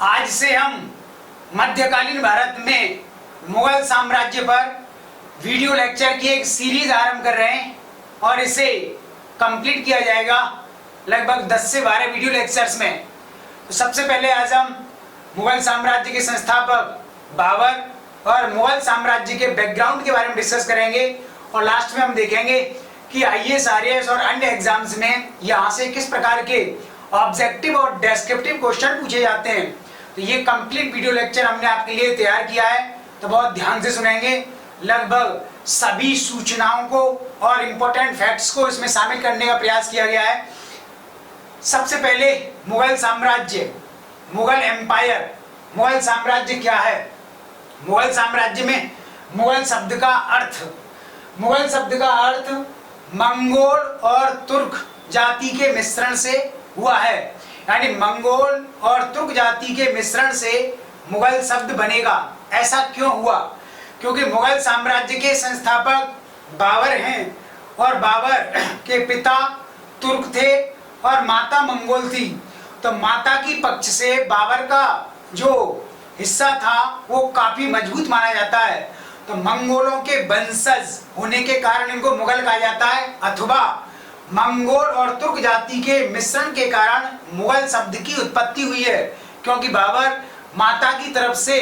आज से हम मध्यकालीन भारत में मुगल साम्राज्य पर वीडियो लेक्चर की एक सीरीज आरंभ कर रहे हैं और इसे कंप्लीट किया जाएगा लगभग 10 से 12 वीडियो लेक्चर्स में। तो सबसे पहले आज हम मुगल साम्राज्य के संस्थापक बाबर और मुगल साम्राज्य के बैकग्राउंड के बारे में डिस्कस करेंगे और लास्ट में हम देखेंगे कि आईएएस, आरएएस और अन्य एग्जाम्स में यहाँ से किस प्रकार के ऑब्जेक्टिव और डेस्क्रिप्टिव क्वेश्चन पूछे जाते हैं। तो ये कंप्लीट वीडियो लेक्चर हमने आपके लिए तैयार किया है, तो बहुत ध्यान से सुनेंगे। लगभग सभी सूचनाओं को और इम्पोर्टेंट फैक्ट्स को इसमें शामिल करने का प्रयास किया गया है। सबसे पहले मुगल साम्राज्य, मुगल एम्पायर। मुगल साम्राज्य क्या है? मुगल साम्राज्य में मुगल शब्द का अर्थ मंगोल और तुर्क जाति के मिश्रण से हुआ है। यानी मंगोल और तुर्क जाति के मिश्रण से मुगल शब्द बनेगा। ऐसा क्यों हुआ? क्योंकि मुगल साम्राज्य के संस्थापक बाबर हैं और बाबर के पिता तुर्क थे और माता मंगोल थी। तो माता की पक्ष से बाबर का जो हिस्सा था वो काफी मजबूत माना जाता है। तो मंगोलों के वंशज होने के कारण इनको मुगल कहा जाता है, अथवा मंगोल और तुर्क जाति के मिश्रण के कारण मुगल शब्द की उत्पत्ति हुई है। क्योंकि बाबर माता की तरफ से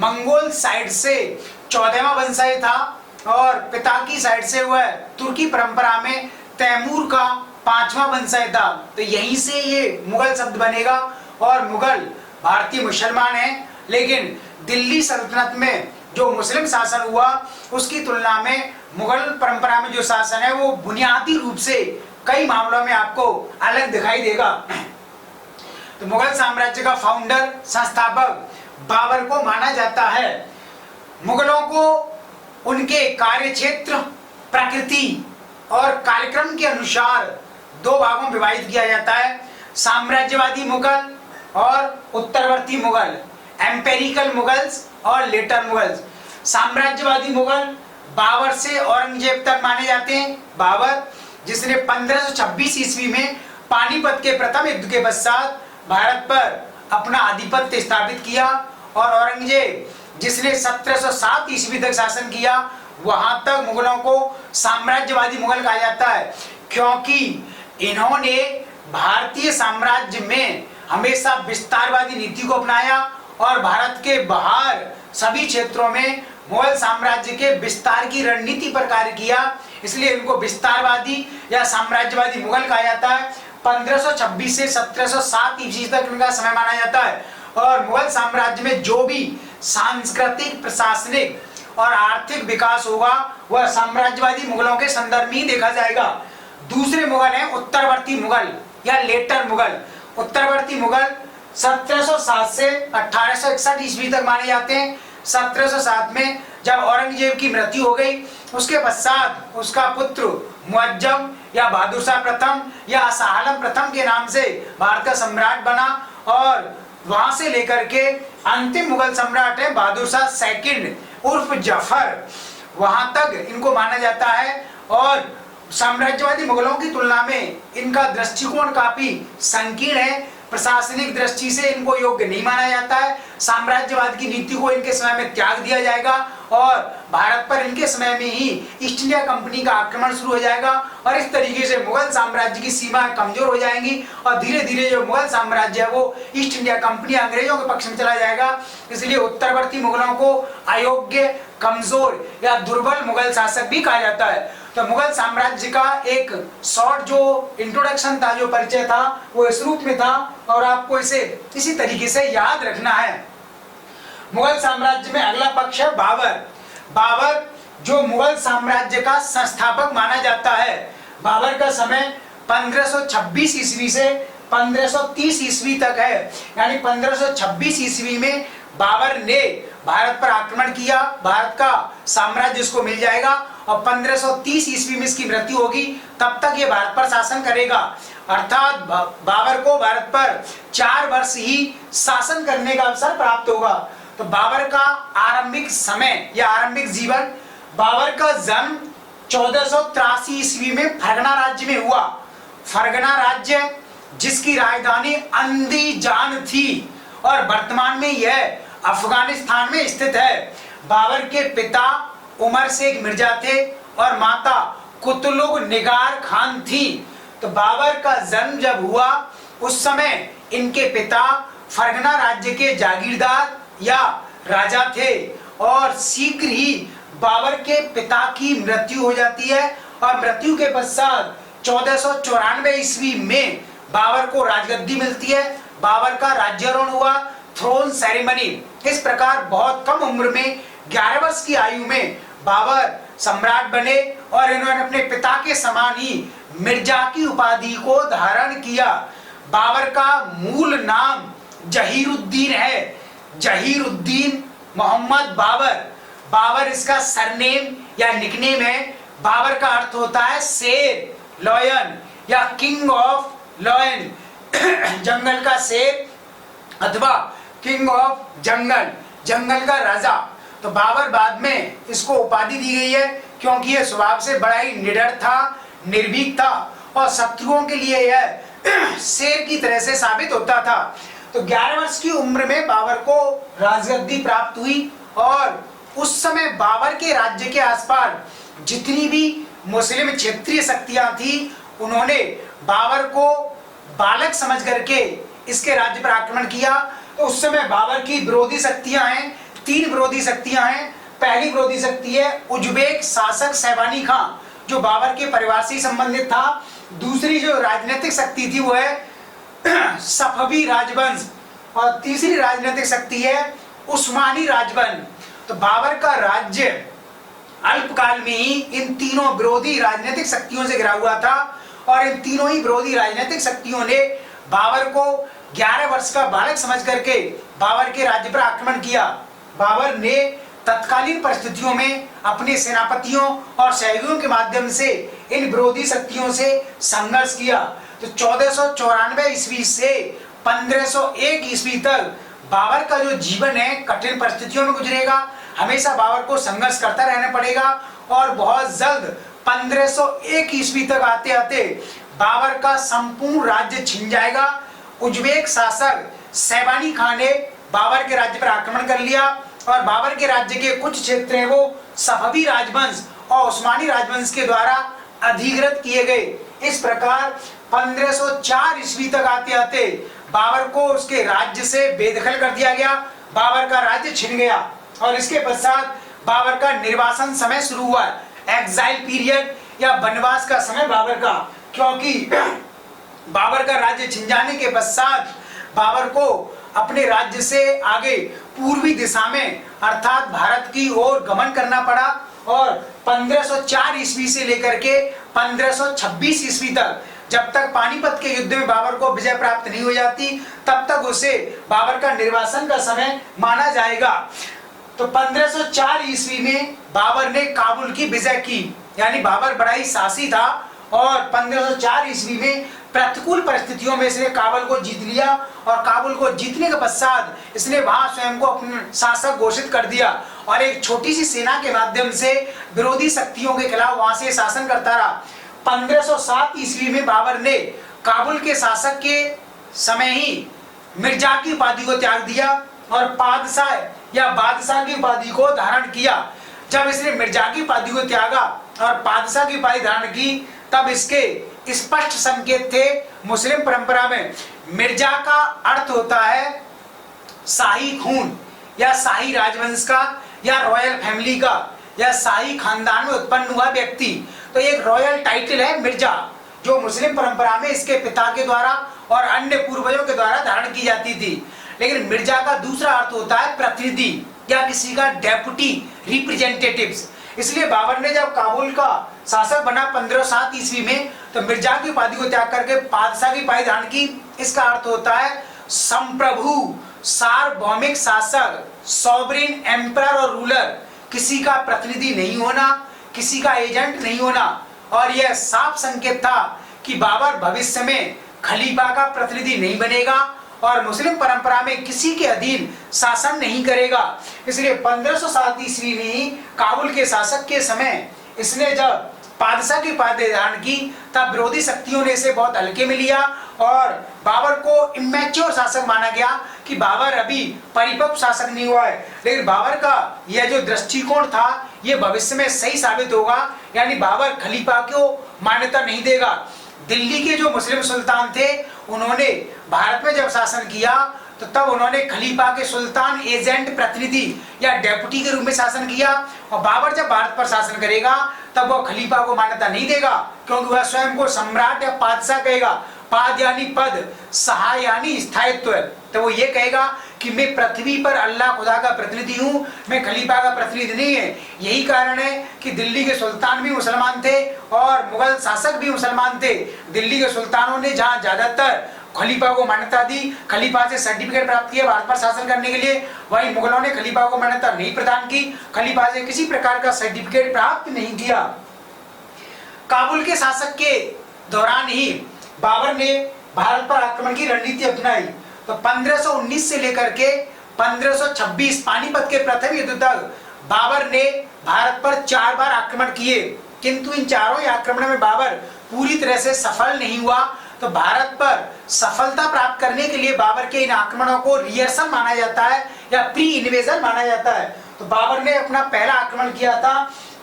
मंगोल साइड से 14वां वंशज था और पिता की साइड से वह तुर्की परंपरा में तैमूर का 5वां वंशज था। तो यहीं से ये मुगल शब्द बनेगा। और मुगल भारतीय मुसलमान हैं, लेकिन दिल्ली सल्तनत में जो मुस्लिम शासन हुआ उसकी तुलना में मुगल परंपरा में जो शासन है वो बुनियादी रूप से कई मामलों में आपको अलग दिखाई देगा। तो मुगल साम्राज्य का फाउंडर, संस्थापक बाबर को माना जाता है। मुगलों को उनके कार्यक्षेत्र, प्रकृति और कार्यक्रम के अनुसार दो भागों में विभाजित किया जाता है। साम्राज्यवादी मुगल और उत्तरवर्ती मुगल, एम्पेरिकल मुगल्स और लेटर मुगल्स। साम्राज्यवादी मुगल बाबर से औरंगजेब तक माने जाते हैं। बाबर जिसने 1526 ईस्वी में पानीपत के प्रथम युद्ध के पश्चात भारत पर अपना आधिपत्य स्थापित किया, और औरंगजेब जिसने 1707 ईस्वी तक शासन किया, वहां तक मुगलों को साम्राज्यवादी मुगल कहा जाता है। क्योंकि इन्होंने भारतीय साम्राज्य में हमेशा विस्तारवादी नीति को अपनाया और भारत के बाहर सभी क्षेत्रों में मुगल साम्राज्य के विस्तार की रणनीति पर कार्य किया, इसलिए इनको विस्तारवादी या साम्राज्यवादी मुगल कहा जाता है। 1526 से 1707 ईस्वी तक इनका समय माना जाता है। और मुगल साम्राज्य में जो भी सांस्कृतिक, प्रशासनिक और आर्थिक विकास होगा वह साम्राज्यवादी मुगलों के संदर्भ में ही देखा जाएगा। दूसरे मुगल हैं उत्तरवर्ती मुगल या लेटर मुगल। उत्तरवर्ती मुगल 1707 से 1861 ईस्वी तक माने जाते हैं। 1707 में जब औरंगजेब की मृत्यु हो गई, उसके पश्चात उसका पुत्र मुअज्जम या बहादुर शाह प्रथम या शाह आलम प्रथम के नाम से भारत का सम्राट बना, और वहां से लेकर के अंतिम मुगल सम्राट है बहादुर शाह सेकंड उर्फ जफर, वहां तक इनको माना जाता है। और साम्राज्यवादी मुगलों की तुलना में इनका दृष्टिकोण काफी संकीर्ण है। प्रशासनिक दृष्टि से इनको योग्य नहीं माना जाता है। साम्राज्यवाद की नीति को इनके समय में त्याग दिया जाएगा और भारत पर इनके समय में ही ईस्ट इंडिया कंपनी का आक्रमण शुरू हो जाएगा, और इस तरीके से मुगल साम्राज्य की सीमाएं कमजोर हो जाएंगी और धीरे धीरे जो मुगल साम्राज्य है वो ईस्ट इंडिया कंपनी अंग्रेजों के पक्ष में चला जाएगा। इसलिए उत्तरवर्ती मुगलों को अयोग्य, कमजोर या दुर्बल मुगल शासक भी कहा जाता है। तो मुगल साम्राज्य का एक शॉर्ट जो इंट्रोडक्शन था, जो परिचय था, वो इस रूप में था और आपको इसे इसी तरीके से याद रखना है। मुगल साम्राज्य में अगला पक्ष है बाबर। बाबर जो मुगल साम्राज्य का संस्थापक माना जाता है। बाबर का समय 1526 ईस्वी से 1530 ईस्वी तक है। यानी 1526 ईस्वी में बाबर ने भारत पर आक्रमण किया, भारत का साम्राज्य इसको मिल जाएगा, और 1530 ईस्वी में इसकी मृत्यु होगी। तब तक ये भारत पर शासन करेगा। अर्थात बाबर को भारत पर 4 वर्ष ही शासन करने का अवसर प्राप्त होगा। तो बाबर का आरंभिक समय या आरंभिक जीवन, बाबर का जन्म 1483 ईस्वी में फरगना राज्य में हुआ। फरगना राज्य जिसकी राजधानी अंदीजान थी, और वर्तमान में यह अफगानिस्तान में स्थित है। बाबर के पिता उमर शेख मिर्जा थे और माता कुतलुग निगार खान थी। तो बाबर का जन्म जब हुआ उस समय इनके पिता फरगना राज्य के जागीरदार या राजा थे और शीघ्र ही बाबर के पिता की मृत्यु हो जाती है और मृत्यु के पश्चात 1494 ईस्वी में बाबर को राजगद्दी मिलती है। बाबर का राज्यारोहण हुआ, थ्रोन सेरेमनी। इस प्रकार बहुत कम उम्र में 11 वर्ष की आयु में बाबर सम्राट बने और इन्होंने अपने पिता के समान ही मिर्जा की उपाधि को धारण किया। बाबर का मूल नाम जहीरुद्दीन है, जहीरुद्दीन मोहम्मद बाबर। बाबर इसका सरनेम या निकनेम है। बाबर का अर्थ होता है शेर, लॉयन या किंग ऑफ लॉयन, जंगल का शेर अथवा किंग ऑफ जंगल, जंगल का राजा। तो बाबर बाद में इसको उपाधि दी गई है क्योंकि यह स्वभाव से बड़ा ही निडर था, निर्भीक था और शत्रुओं के लिए यह शेर की तरह से साबित होता था। तो 11 वर्ष की उम्र में बाबर को राजगद्दी प्राप्त हुई और उस समय बाबर के राज्य के आसपास जितनी भी मुस्लिम क्षेत्रीय शक्तियां थी उन्होंने बाबर को बालक समझ करके इसके राज्य पर आक्रमण किया। तो उस समय बाबर की विरोधी शक्तियां हैं, 3 विरोधी शक्तियां हैं। पहली विरोधी शक्ति है उज्बेक शासक शैबानी खां जो बाबर के परिवार से संबंधित था। दूसरी जो राजनीतिक शक्ति थी वो है सफवी राजवंश और तीसरी राजनीतिक शक्ति है उस्मानी राजवंश। तो बाबर का राज्य अल्पकाल में ही इन तीनों विरोधी राजनीतिक शक्तियों से घिरा हुआ था और इन तीनों ही विरोधी राजनीतिक शक्तियों ने बाबर को 11 वर्ष का बालक समझ करके बाबर के राज्य पर आक्रमण किया। बाबर ने तत्कालीन परिस्थितियों में अपने सेनापतियों और सहयोगियों के माध्यम से इन विरोधी शक्तियों से संघर्ष किया। तो 1494 ईस्वी से 1501 ईस्वी तक बाबर का जो जीवन है कठिन परिस्थितियों में गुजरेगा। हमेशा बाबर को संघर्ष करता रहना पड़ेगा और बहुत जल्द 1501 ईस्वी तक आते आते बाबर का संपूर्ण राज्य छिन जाएगा। उज्बेक शासक शैबानी खान ने बाबर के राज्य पर आक्रमण कर लिया और बाबर के राज्य के कुछ क्षेत्र हैं वो सफवी राजवंश और उस्मानी राजवंश के द्वारा अधिग्रत किए गए। इस प्रकार 1504 ईस्वी तक आते आते बाबर को उसके राज्य से बेदखल कर दिया गया। बाबर का राज्य छिन गया और इसके पश्चात बाबर का निर्वासन समय शुरू हुआ, एग्जाइल पीरियड या वनवास का समय बाबर का। क्योंकि बाबर का राज्य छिन जाने के पश्चात बाबर को अपने राज्य से आगे पूर्वी दिशा में अर्थात भारत की ओर गमन करना पड़ा और 1504 ईस्वी से लेकर के 1526 ईस्वी तक जब तक पानीपत के युद्ध में बाबर को विजय प्राप्त नहीं हो जाती तब तक उसे बाबर का निर्वासन का समय माना जाएगा। तो 1504 ईस्वी में बाबर ने काबुल की विजय की, यानी बाबर बड़ा ही साहसी था और 1504 ईस्वी में प्रतिकूल परिस्थितियों में इसने काबुल को जीत लिया और काबुल को जीतने के पश्चात इसने वहां स्वयं को अपना शासक घोषित कर दिया और एक छोटी सी सेना के माध्यम से विरोधी शक्तियों के खिलाफ वहां से शासन करता रहा। 1507 ईस्वी में बाबर ने काबुल के शासक के समय ही मिर्जा की उपाधि को त्याग दिया और पादशाह या बादशाह की उपाधि को धारण किया। जब इसने मिर्जा की उपाधि को त्यागा और पादशाह की उपाधि धारण की तब इसके स्पष्ट संकेत थे मुस्लिम परंपरा में। मिर्जा का अर्थ होता है शाही खून या शाही राजवंश का या रॉयल फैमिली का या शाही खानदान में उत्पन्न हुआ व्यक्ति। तो एक रॉयल टाइटल है मिर्जा जो मुस्लिम परंपरा में इसके पिता के द्वारा और अन्य पूर्वजों के द्वारा धारण की जाती थी। लेकिन मिर्जा का दूसरा अर्थ होता है प्रतिनिधि या किसी का डेप्यूटी रिप्रेजेंटेटिव्स। इसलिए बाबर ने जब काबुल का शासक बना 1507 ईस्वी में तो मिर्जा की उपाधि को त्याग करके बादशाह की उपाधि धारण की। इसका अर्थ होता है संप्रभु, सार्वभौमिक शासक, सॉवरेन एम्परर और रूलर। किसी का प्रतिनिधि नहीं होना, किसी का एजेंट नहीं होना। और यह साफ संकेत था कि बाबर भविष्य में खलीफा का प्रतिनिधि नहीं बनेगा और मुस्लिम परंपरा में किसी के अधीन शासन नहीं करेगा। इसलिए 1507 ईस्वी में ही काबुल के शासक के समय इसने जब बादशाह की उपाधि धारण की तब विरोधी शक्तियों ने इसे बहुत हल्के में लिया और बाबर को इमैच्योर शासक माना गया कि बाबर अभी परिपक्व शासक नहीं हुआ है। लेकिन बाबर का यह जो दृष्टिकोण था यह भविष्य में सही साबित होगा, यानी बाबर खलीफा को मान्यता नहीं देगा। दिल्ली के जो मुस्लिम सुल्तान थे उन्होंने भारत में जब शासन किया तो तब उन्होंने खलीफा के सुल्तान एजेंट प्रतिनिधि या डेप्यूटी के रूप में शासन किया, और बाबर जब भारत पर शासन करेगा तब वह खलीफा को मान्यता नहीं देगा, क्योंकि वह स्वयं को सम्राट या पादशाह कहेगा। पाद यानी पद, सहा यानी स्थायित्व, तो वो ये कहेगा कि मैं पृथ्वी पर अल्लाह खुदा का प्रतिनिधि हूँ, मैं खलीफा का प्रतिनिधि नहीं है। यही कारण है कि दिल्ली के सुल्तान भी मुसलमान थे और मुगल शासक भी मुसलमान थे। दिल्ली के सुल्तानों ने जहाँ ज्यादातर खलीफा को मान्यता दी, खलीफा से सर्टिफिकेट प्राप्त किया भारत पर शासन करने के लिए, वहीं मुगलों ने खलीफा को मान्यता नहीं प्रदान की, खलीफा से किसी प्रकार का सर्टिफिकेट प्राप्त नहीं किया। काबुल के शासक के दौरान ही बाबर ने भारत पर आक्रमण की रणनीति अपनाई। तो 1519 से लेकर के 1526 पानीपत के प्रथम युद्ध तक बाबर ने भारत पर 4 बार आक्रमण किए, किंतु इन चारों ही आक्रमणों में बाबर पूरी तरह से सफल नहीं हुआ। तो भारत पर सफलता प्राप्त करने के लिए बाबर के इन आक्रमणों को रिहर्सल माना जाता है या प्री इन्वेजन माना जाता है। तो बाबर ने अपना पहला आक्रमण किया था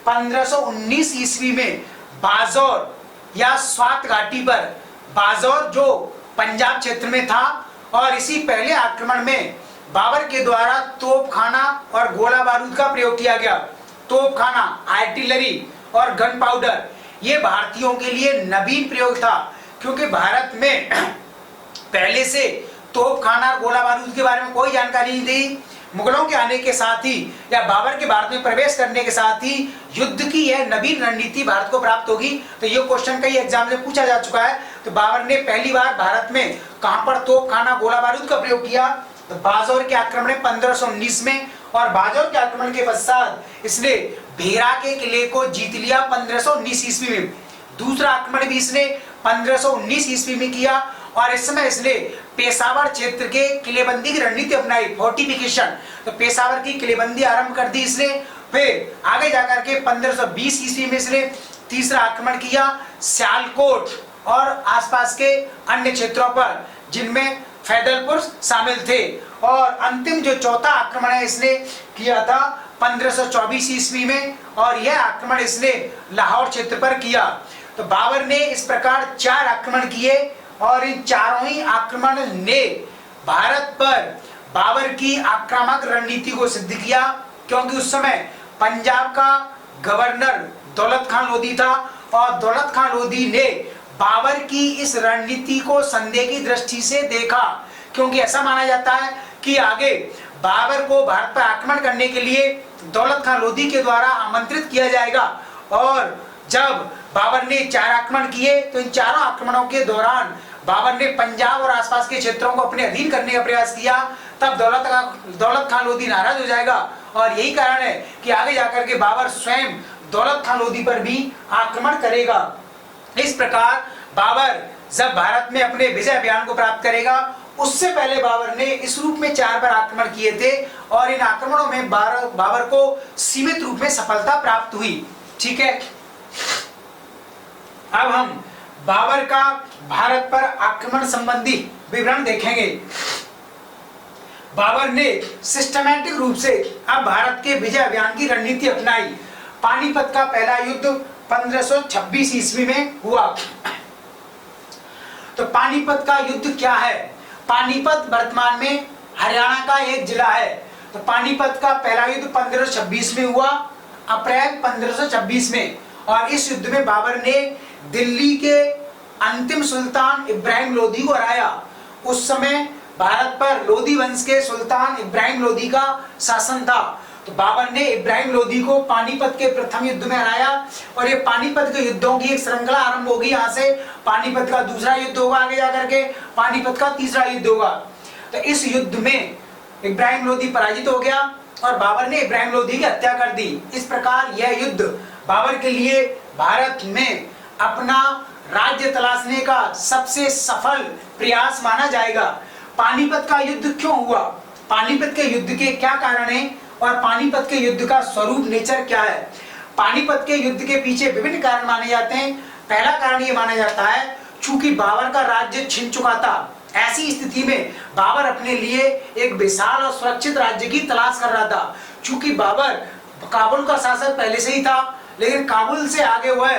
1519 ईस्वी में बाजौर या स्वात घाटी पर, बाजौर जो पंजाब क्षेत्र में था, और इसी पहले आक्रमण में बाबर के द्वारा तोपखाना और गोला बारूद का प्रयोग किया गया। तोपखाना, आर्टिलरी और गन पाउडर ये भारतीयों के लिए नवीन प्रयोग था, क्योंकि भारत में पहले से तोपखाना और गोला बारूद के बारे में कोई जानकारी नहीं थी। मुगलों के आने के साथ ही या बाबर के भारत में प्रवेश करने के साथ ही युद्ध की यह नवीन रणनीति भारत को प्राप्त होगी। तो ये क्वेश्चन कई एग्जाम में पूछा जा चुका है। तो बाबर ने पहली बार भारत में कहां पर तोपखाना गोला बारूद का प्रयोग किया? तो बाजौर के आक्रमण 1519 में, और बाजौर के आक्रमण के पश्चात इसने भेरा के किले को जीत लिया 1519 ईस्वी में। दूसरा आक्रमण भी इसने 1519 ईस्वी में किया, और इस समय इसने पेशावर क्षेत्र के किलेबंदी की रणनीति अपनाई, फोर्टिफिकेशन। तो पेशावर की किलेबंदी आरंभ कर दी इसने। फिर आगे जाकर के 1520 ईस्वी में इसने तीसरा आक्रमण किया सियालकोट और आसपास के अन्य क्षेत्रों पर, जिनमें फैदलपुर शामिल थे। और अंतिम जो चौथा आक्रमण है इसने किया था 1524 ईस्वी में, और यह आक्रमण इसने लाहौर क्षेत्र पर किया। तो बाबर ने इस प्रकार 4 आक्रमण किए, और इन चारों ही आक्रमण ने भारत पर बाबर की आक्रामक रणनीति को सिद्ध किया, क्योंकि उस समय पंजाब का गवर्नर दौलत खान लोधी था, और दौलत खान लोधी ने बाबर की इस रणनीति को संदेह की दृष्टि से देखा, क्योंकि ऐसा माना जाता है कि आगे बाबर को भारत पर आक्रमण करने के लिए दौलत खान लोधी के द्वारा आमंत्रित किया जाएगा। और जब बाबर ने 4 आक्रमण किए तो इन चारों आक्रमणों के दौरान बाबर ने पंजाब और आसपास के क्षेत्रों को अपने अधीन करने का प्रयास किया। तब दौलत खान लोधी नाराज हो जाएगा, और यही कारण है कि आगे जाकर के बाबर स्वयं दौलत खान लोधी पर भी आक्रमण करेगा। इस प्रकार बाबर जब भारत में अपने विजय अभियान को प्राप्त करेगा, उससे पहले बाबर ने इस रूप में 4 बार आक्रमण किए थे, और इन आक्रमणों में बाबर को सीमित रूप में सफलता प्राप्त हुई। ठीक है, अब हम बाबर का भारत पर आक्रमण संबंधी विवरण देखेंगे। बाबर ने सिस्टमैटिक रूप से अब भारत के विजय अभियान की रणनीति अपनाई। पानीपत का पहला युद्ध 1526 ईस्वी में हुआ। तो पानीपत का युद्ध क्या है? पानीपत वर्तमान में हरियाणा का एक जिला है। तो पानीपत का पहला युद्ध 1526 में हुआ, अप्रैल 1526 में, और इस युद्ध में बाबर ने दिल्ली के अंतिम सुल्तान इब्राहिम लोधी को हराया। उस समय भारत पर लोधी वंश के सुल्तान इब्राहिम लोधी का शासन था। तो बाबर ने इब्राहिम लोधी को पानीपत के प्रथम युद्ध में हराया, और ये पानीपत के युद्धों की एक श्रृंखला आरंभ होगी। यहाँ से पानीपत का दूसरा युद्ध होगा, आगे जाकर के पानीपत का तीसरा युद्ध होगा। तो इस युद्ध में इब्राहिम लोधी पराजित हो गया, और बाबर ने इब्राहिम लोधी की हत्या कर दी। इस प्रकार यह युद्ध बाबर के लिए भारत में अपना राज्य तलाशने का सबसे सफल प्रयास माना जाएगा। पानीपत का युद्ध क्यों हुआ, पानीपत के युद्ध के क्या कारण हैं, और पानीपत के युद्ध का स्वरूप नेचर क्या है? पानीपत के युद्ध के पीछे विभिन्न कारण माने जाते हैं। पहला कारण ये माना जाता है चूंकि बाबर का राज्य छिन चुका था, ऐसी स्थिति में बाबर अपने लिए एक विशाल और सुरक्षित राज्य की तलाश कर रहा था। चूंकि बाबर काबुल का शासक पहले से ही था, लेकिन काबुल से आगे वह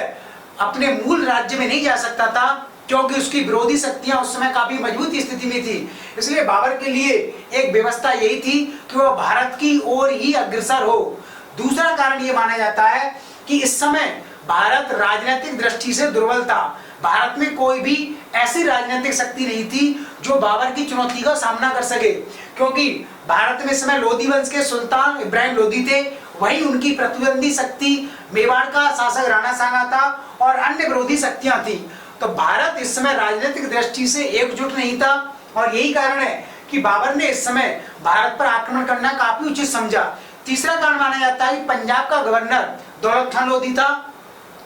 अपने मूल राज्य में नहीं जा सकता था, क्योंकि उसकी विरोधी शक्तियां उस समय काफी मजबूत स्थिति में थी। इसलिए बाबर के लिए एक व्यवस्था यही थी कि वह भारत की ओर ही अग्रसर हो। दूसरा कारण यह माना जाता है कि इस समय भारत राजनीतिक दृष्टि से दुर्बल था। भारत में कोई भी ऐसी राजनीतिक शक्ति नहीं थी जो बाबर की चुनौती का सामना कर सके, क्योंकि भारत में इस समय लोधी वंश के सुल्तान इब्राहिम लोधी थे, वही उनकी प्रतिद्वंदी शक्ति मेवाड़ का शासक राणा सांगा था और अन्य विरोधी शक्तियां थी। तो भारत इस समय राजनीतिक दृष्टि से एकजुट नहीं था, और यही कारण है कि बाबर ने इस समय भारत पर आक्रमण करना काफी उचित समझा। तीसरा कारण माना जाता है कि पंजाब का गवर्नर दौलत खान लोधी था,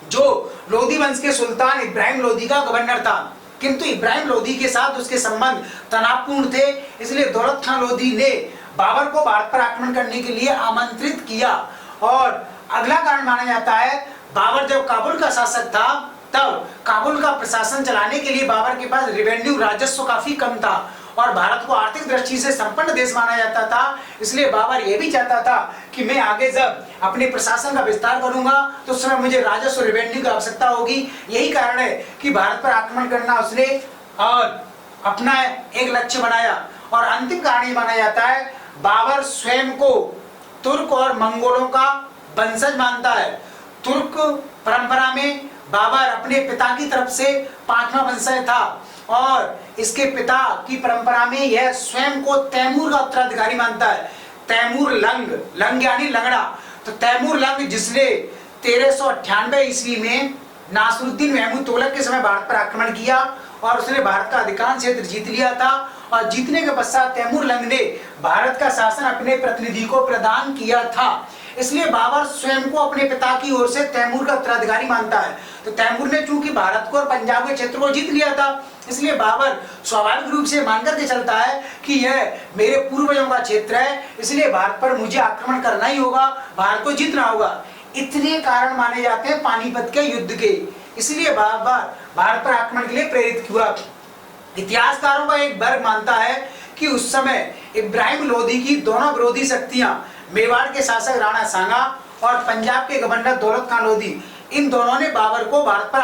जो लोधी वंश के सुल्तान इब्राहिम लोधी का गवर्नर था, किंतु इब्राहिम लोधी के साथ उसके संबंध तनावपूर्ण थे। इसलिए दौलत खान लोधी ने बाबर को भारत पर आक्रमण करने के लिए आमंत्रित किया। और अगला कारण माना जाता है, बाबर जब काबुल का शासक था, तब काबुल का प्रशासन चलाने के लिए बाबर के पास रेवेन्यू राजस्व काफी कम था, और भारत को आर्थिक दृष्टि से संपन्न देश माना जाता था। इसलिए बाबर यह भी चाहता था कि मैं आगे जब अपने प्रशासन का विस्तार करूंगा तो उस समय मुझे राजस्व रेवेन्यू की आवश्यकता होगी। यही कारण है कि भारत पर आक्रमण करना उसने और अपना एक लक्ष्य बनाया। और अंतिम कारण ये माना जाता है, बाबर स्वयं को तुर्क और मंगोलों का वंशज मानता है। तुर्क परंपरा में बाबर अपने पिता की तरफ से 5वां वंशज था, और इसके पिता की परंपरा में यह स्वयं को तैमूर का उत्तराधिकारी मानता है। तैमूर लंग, लंग यानी लंगड़ा, तो तैमूर लंग जिसने 1398 ईस्वी में नासरुद्दीन महमूद तुगलक के समय भारत पर आक्रमण किया और उसने भारत का अधिकांश क्षेत्र जीत लिया था, और जीतने के पश्चात तैमूर लंग ने भारत का शासन अपने प्रतिनिधि को प्रदान किया था। इसलिए बाबर स्वयं को अपने पिता की ओर से तैमूर का उत्तराधिकारी मानता है। तो तैमूर ने चूंकि भारत को और पंजाब के क्षेत्र को जीत लिया था, इसलिए बाबर स्वाभाविक रूप से मानकर के चलता है कि यह मेरे पूर्वजों का क्षेत्र है, इसलिए भारत पर मुझे आक्रमण करना ही होगा, भारत को जीतना होगा। इतने कारण माने जाते हैं पानीपत के युद्ध के, इसलिए बाबर भारत पर आक्रमण के लिए प्रेरित हुआ। इतिहासकारों का एक वर्ग मानता है कि उस समय इब्राहिम लोधी की दोनों विरोधी शक्तियां, मेवाड़ के शासक राणा सांगा और पंजाब के गवर्नर दौलत खान लोधी, इन दोनों ने बाबर को भारत पर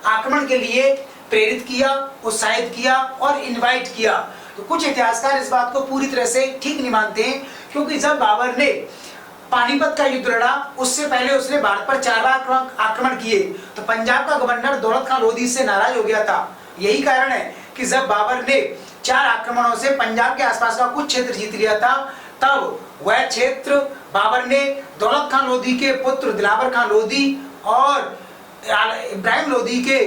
आक्रमण के लिए प्रेरित किया, उत्साहित किया और इनवाइट किया। तो कुछ इतिहासकार इस बात को पूरी तरह से ठीक नहीं मानते हैं, क्योंकि जब बाबर ने पानीपत का युद्ध लड़ा, उससे पहले उसने भारत पर 4 बार आक्रमण किए, तो पंजाब का गवर्नर दौलत खान लोधी से नाराज हो गया था। यही कारण है कि जब बाबर ने 4 आक्रमणों से पंजाब के आसपास का कुछ क्षेत्र जीत लिया था, तब वह क्षेत्र बाबर ने दौलत खान लोधी के पुत्र दिलावर खान लोधी और इब्राहिम लोधी के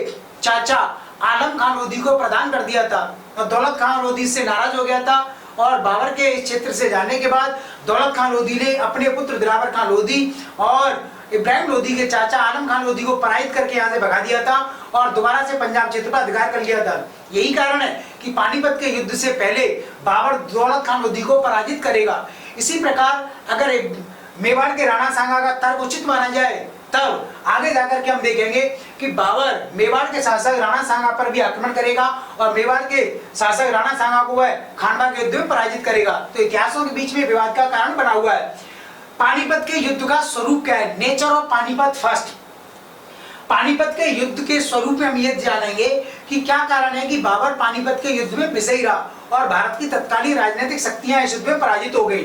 चाचा आलम खान लोधी को प्रदान कर दिया था। और दौलत खान लोधी से नाराज हो गया था, और बाबर के इस क्षेत्र से जाने के बाद दौलत खान लोधी ने अपने पुत्र दिलावर खान लोधी और इब्राहिम लोधी के चाचा आलम खान लोधी को पराजित करके यहाँ से भगा दिया था और दोबारा से पंजाब क्षेत्र पर अधिकार कर लिया था। यही कारण है कि पानीपत के युद्ध से पहले बाबर दौलत खान लोधी को पराजित करेगा। इसी प्रकार अगर मेवाड़ के राणा सांगा का तर्क उचित माना जाए, तब आगे जाकर के हम देखेंगे कि बाबर मेवाड़ के शासक राणा सांगा पर भी आक्रमण करेगा और मेवाड़ के शासक राणा सांगा को वह खानवा के युद्ध में पराजित करेगा। तो इतिहासों के बीच में विवाद का कारण बना हुआ है। पानीपत के युद्ध का स्वरूप क्या है? Nature of Panipat first. Panipat के युद्ध के स्वरूप में हम ये जानेंगे कि क्या कारण है कि बाबर पानीपत के युद्ध में विजयी रहा और भारत की तत्कालीन राजनीतिक शक्तियां इस युद्ध में पराजित हो गई।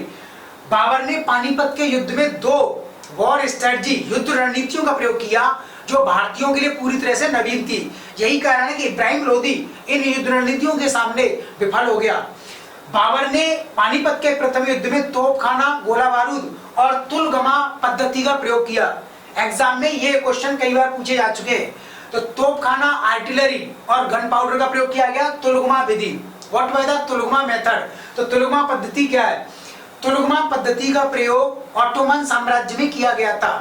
बाबर ने पानीपत के युद्ध में 2 वॉर स्ट्रेटजी, युद्ध रणनीतियों का प्रयोग किया जो भारतीयों के लिए पूरी तरह से नवीन थी। यही कारण है कि इब्राहिम लोधी इन युद्ध रणनीतियों के सामने विफल हो गया। बाबर ने पानीपत के प्रथम युद्ध में तोपखाना, गोला बारूद और तुलगमा पद्धति का प्रयोग किया। एग्जाम में ये क्वेश्चन कई बार पूछे जा चुके हैं। तो तोपखाना, आर्टिलरी और गन पाउडर का प्रयोग किया गया। तुलगमा विधि, what was the tulughma method? तो तुलगमा पद्धति क्या है? तुलगमा पद्धति का प्रयोग ऑटोमन साम्राज्य में किया गया था।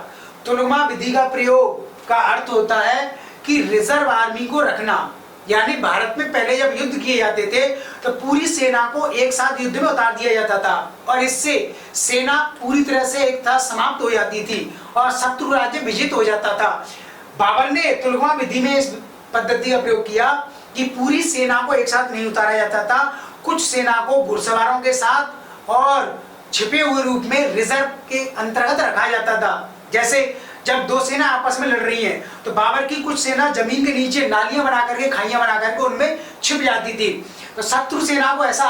तुलगमा विधि का प्रयोग का अर्थ होता है कि रिजर्व आर्मी को रखना, यानी भारत में पहले जब युद्ध किए जाते थे तो पूरी सेना को एक साथ युद्ध में उतार दिया जाता था और इससे सेना पूरी तरह से एक था समाप्त हो जाती थी और शत्रु राज्य विजित हो जाता था। बाबर ने तुलगमा विधि में इस पद्धति का प्रयोग किया कि पूरी सेना को एक साथ नहीं उतारा जाता था, कुछ सेना को घुड़सवारों के साथ और छिपे हुए रूप में रिजर्व के अंतर्गत रखा जाता था। जैसे जब दो सेना आपस में लड़ रही है तो बाबर की कुछ सेना जमीन के नीचे नालियां बना करके, खाइयां बना करके उनमें छिप जाती थी। तो शत्रु सेना को ऐसा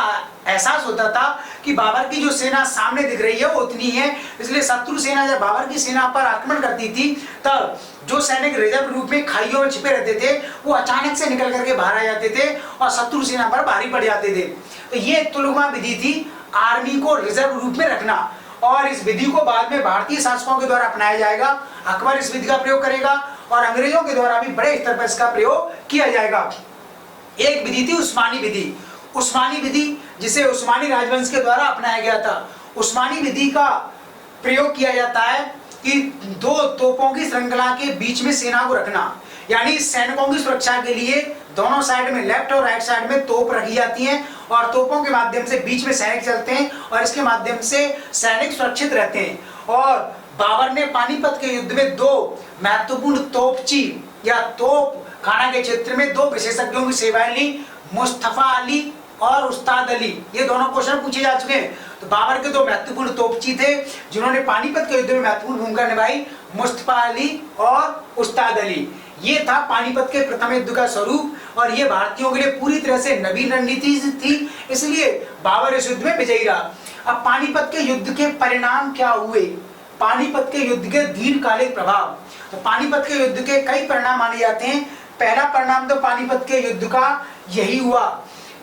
एहसास होता था कि बाबर की जो सेना सामने दिख रही है वो उतनी है, इसलिए शत्रु सेना जब बाबर की सेना पर आक्रमण करती थी तब जो सैनिक रिजर्व रूप में खाइयों में छिपे रहते थे वो अचानक से निकल करके बाहर आ जाते थे और शत्रु सेना पर भारी पड़ जाते थे। तो ये तुलुमा विधि थी आर्मी को रिजर्व रूप में रखना, और इस विधि को बाद में भारतीय शासकों के द्वारा अपनाया जाएगा। अकबर इस विधि का प्रयोग करेगा और अंग्रेजों के द्वारा भी बड़े स्तर पर इसका प्रयोग किया जाएगा। एक विधि थी उस्मानी विधि। उस्मानी विधि जिसे उस्मानी राजवंश के द्वारा अपनाया गया था। उस्मानी विधि का प्रयोग किया जाता है कि दो तोपों की श्रृंखला के बीच में सेना को रखना, यानी सैनिकों की सुरक्षा के लिए दोनों साइड में, लेफ्ट और राइट साइड में तोप रखी जाती हैं और तोपों के माध्यम से बीच में सैनिक चलते हैं और इसके माध्यम से सैनिक सुरक्षित रहते हैं। और बाबर ने पानीपत के युद्ध में दो महत्वपूर्ण तोपची या तोप खाना के क्षेत्र में दो विशेषज्ञों की सेवाएं ली, मुस्तफा अली और उस्ताद अली। ये दोनों क्वेश्चन पूछे जा चुके हैं। तो बाबर के दो महत्वपूर्ण तोपची थे जिन्होंने पानीपत के युद्ध में महत्वपूर्ण भूमिका निभाई, मुस्तफा अली और उस्ताद अली। ये था पानीपत के प्रथम युद्ध का स्वरूप और ये भारतीयों के लिए पूरी तरह से नवीन रणनीति थी, इसलिए बाबर इस युद्ध में विजयी रहा। अब पानीपत के युद्ध के परिणाम क्या हुए, पानीपत के युद्ध के दीर्घकालिक प्रभाव। तो पानीपत के युद्ध के कई परिणाम माने जाते हैं। पहला परिणाम तो पानीपत के युद्ध का यही हुआ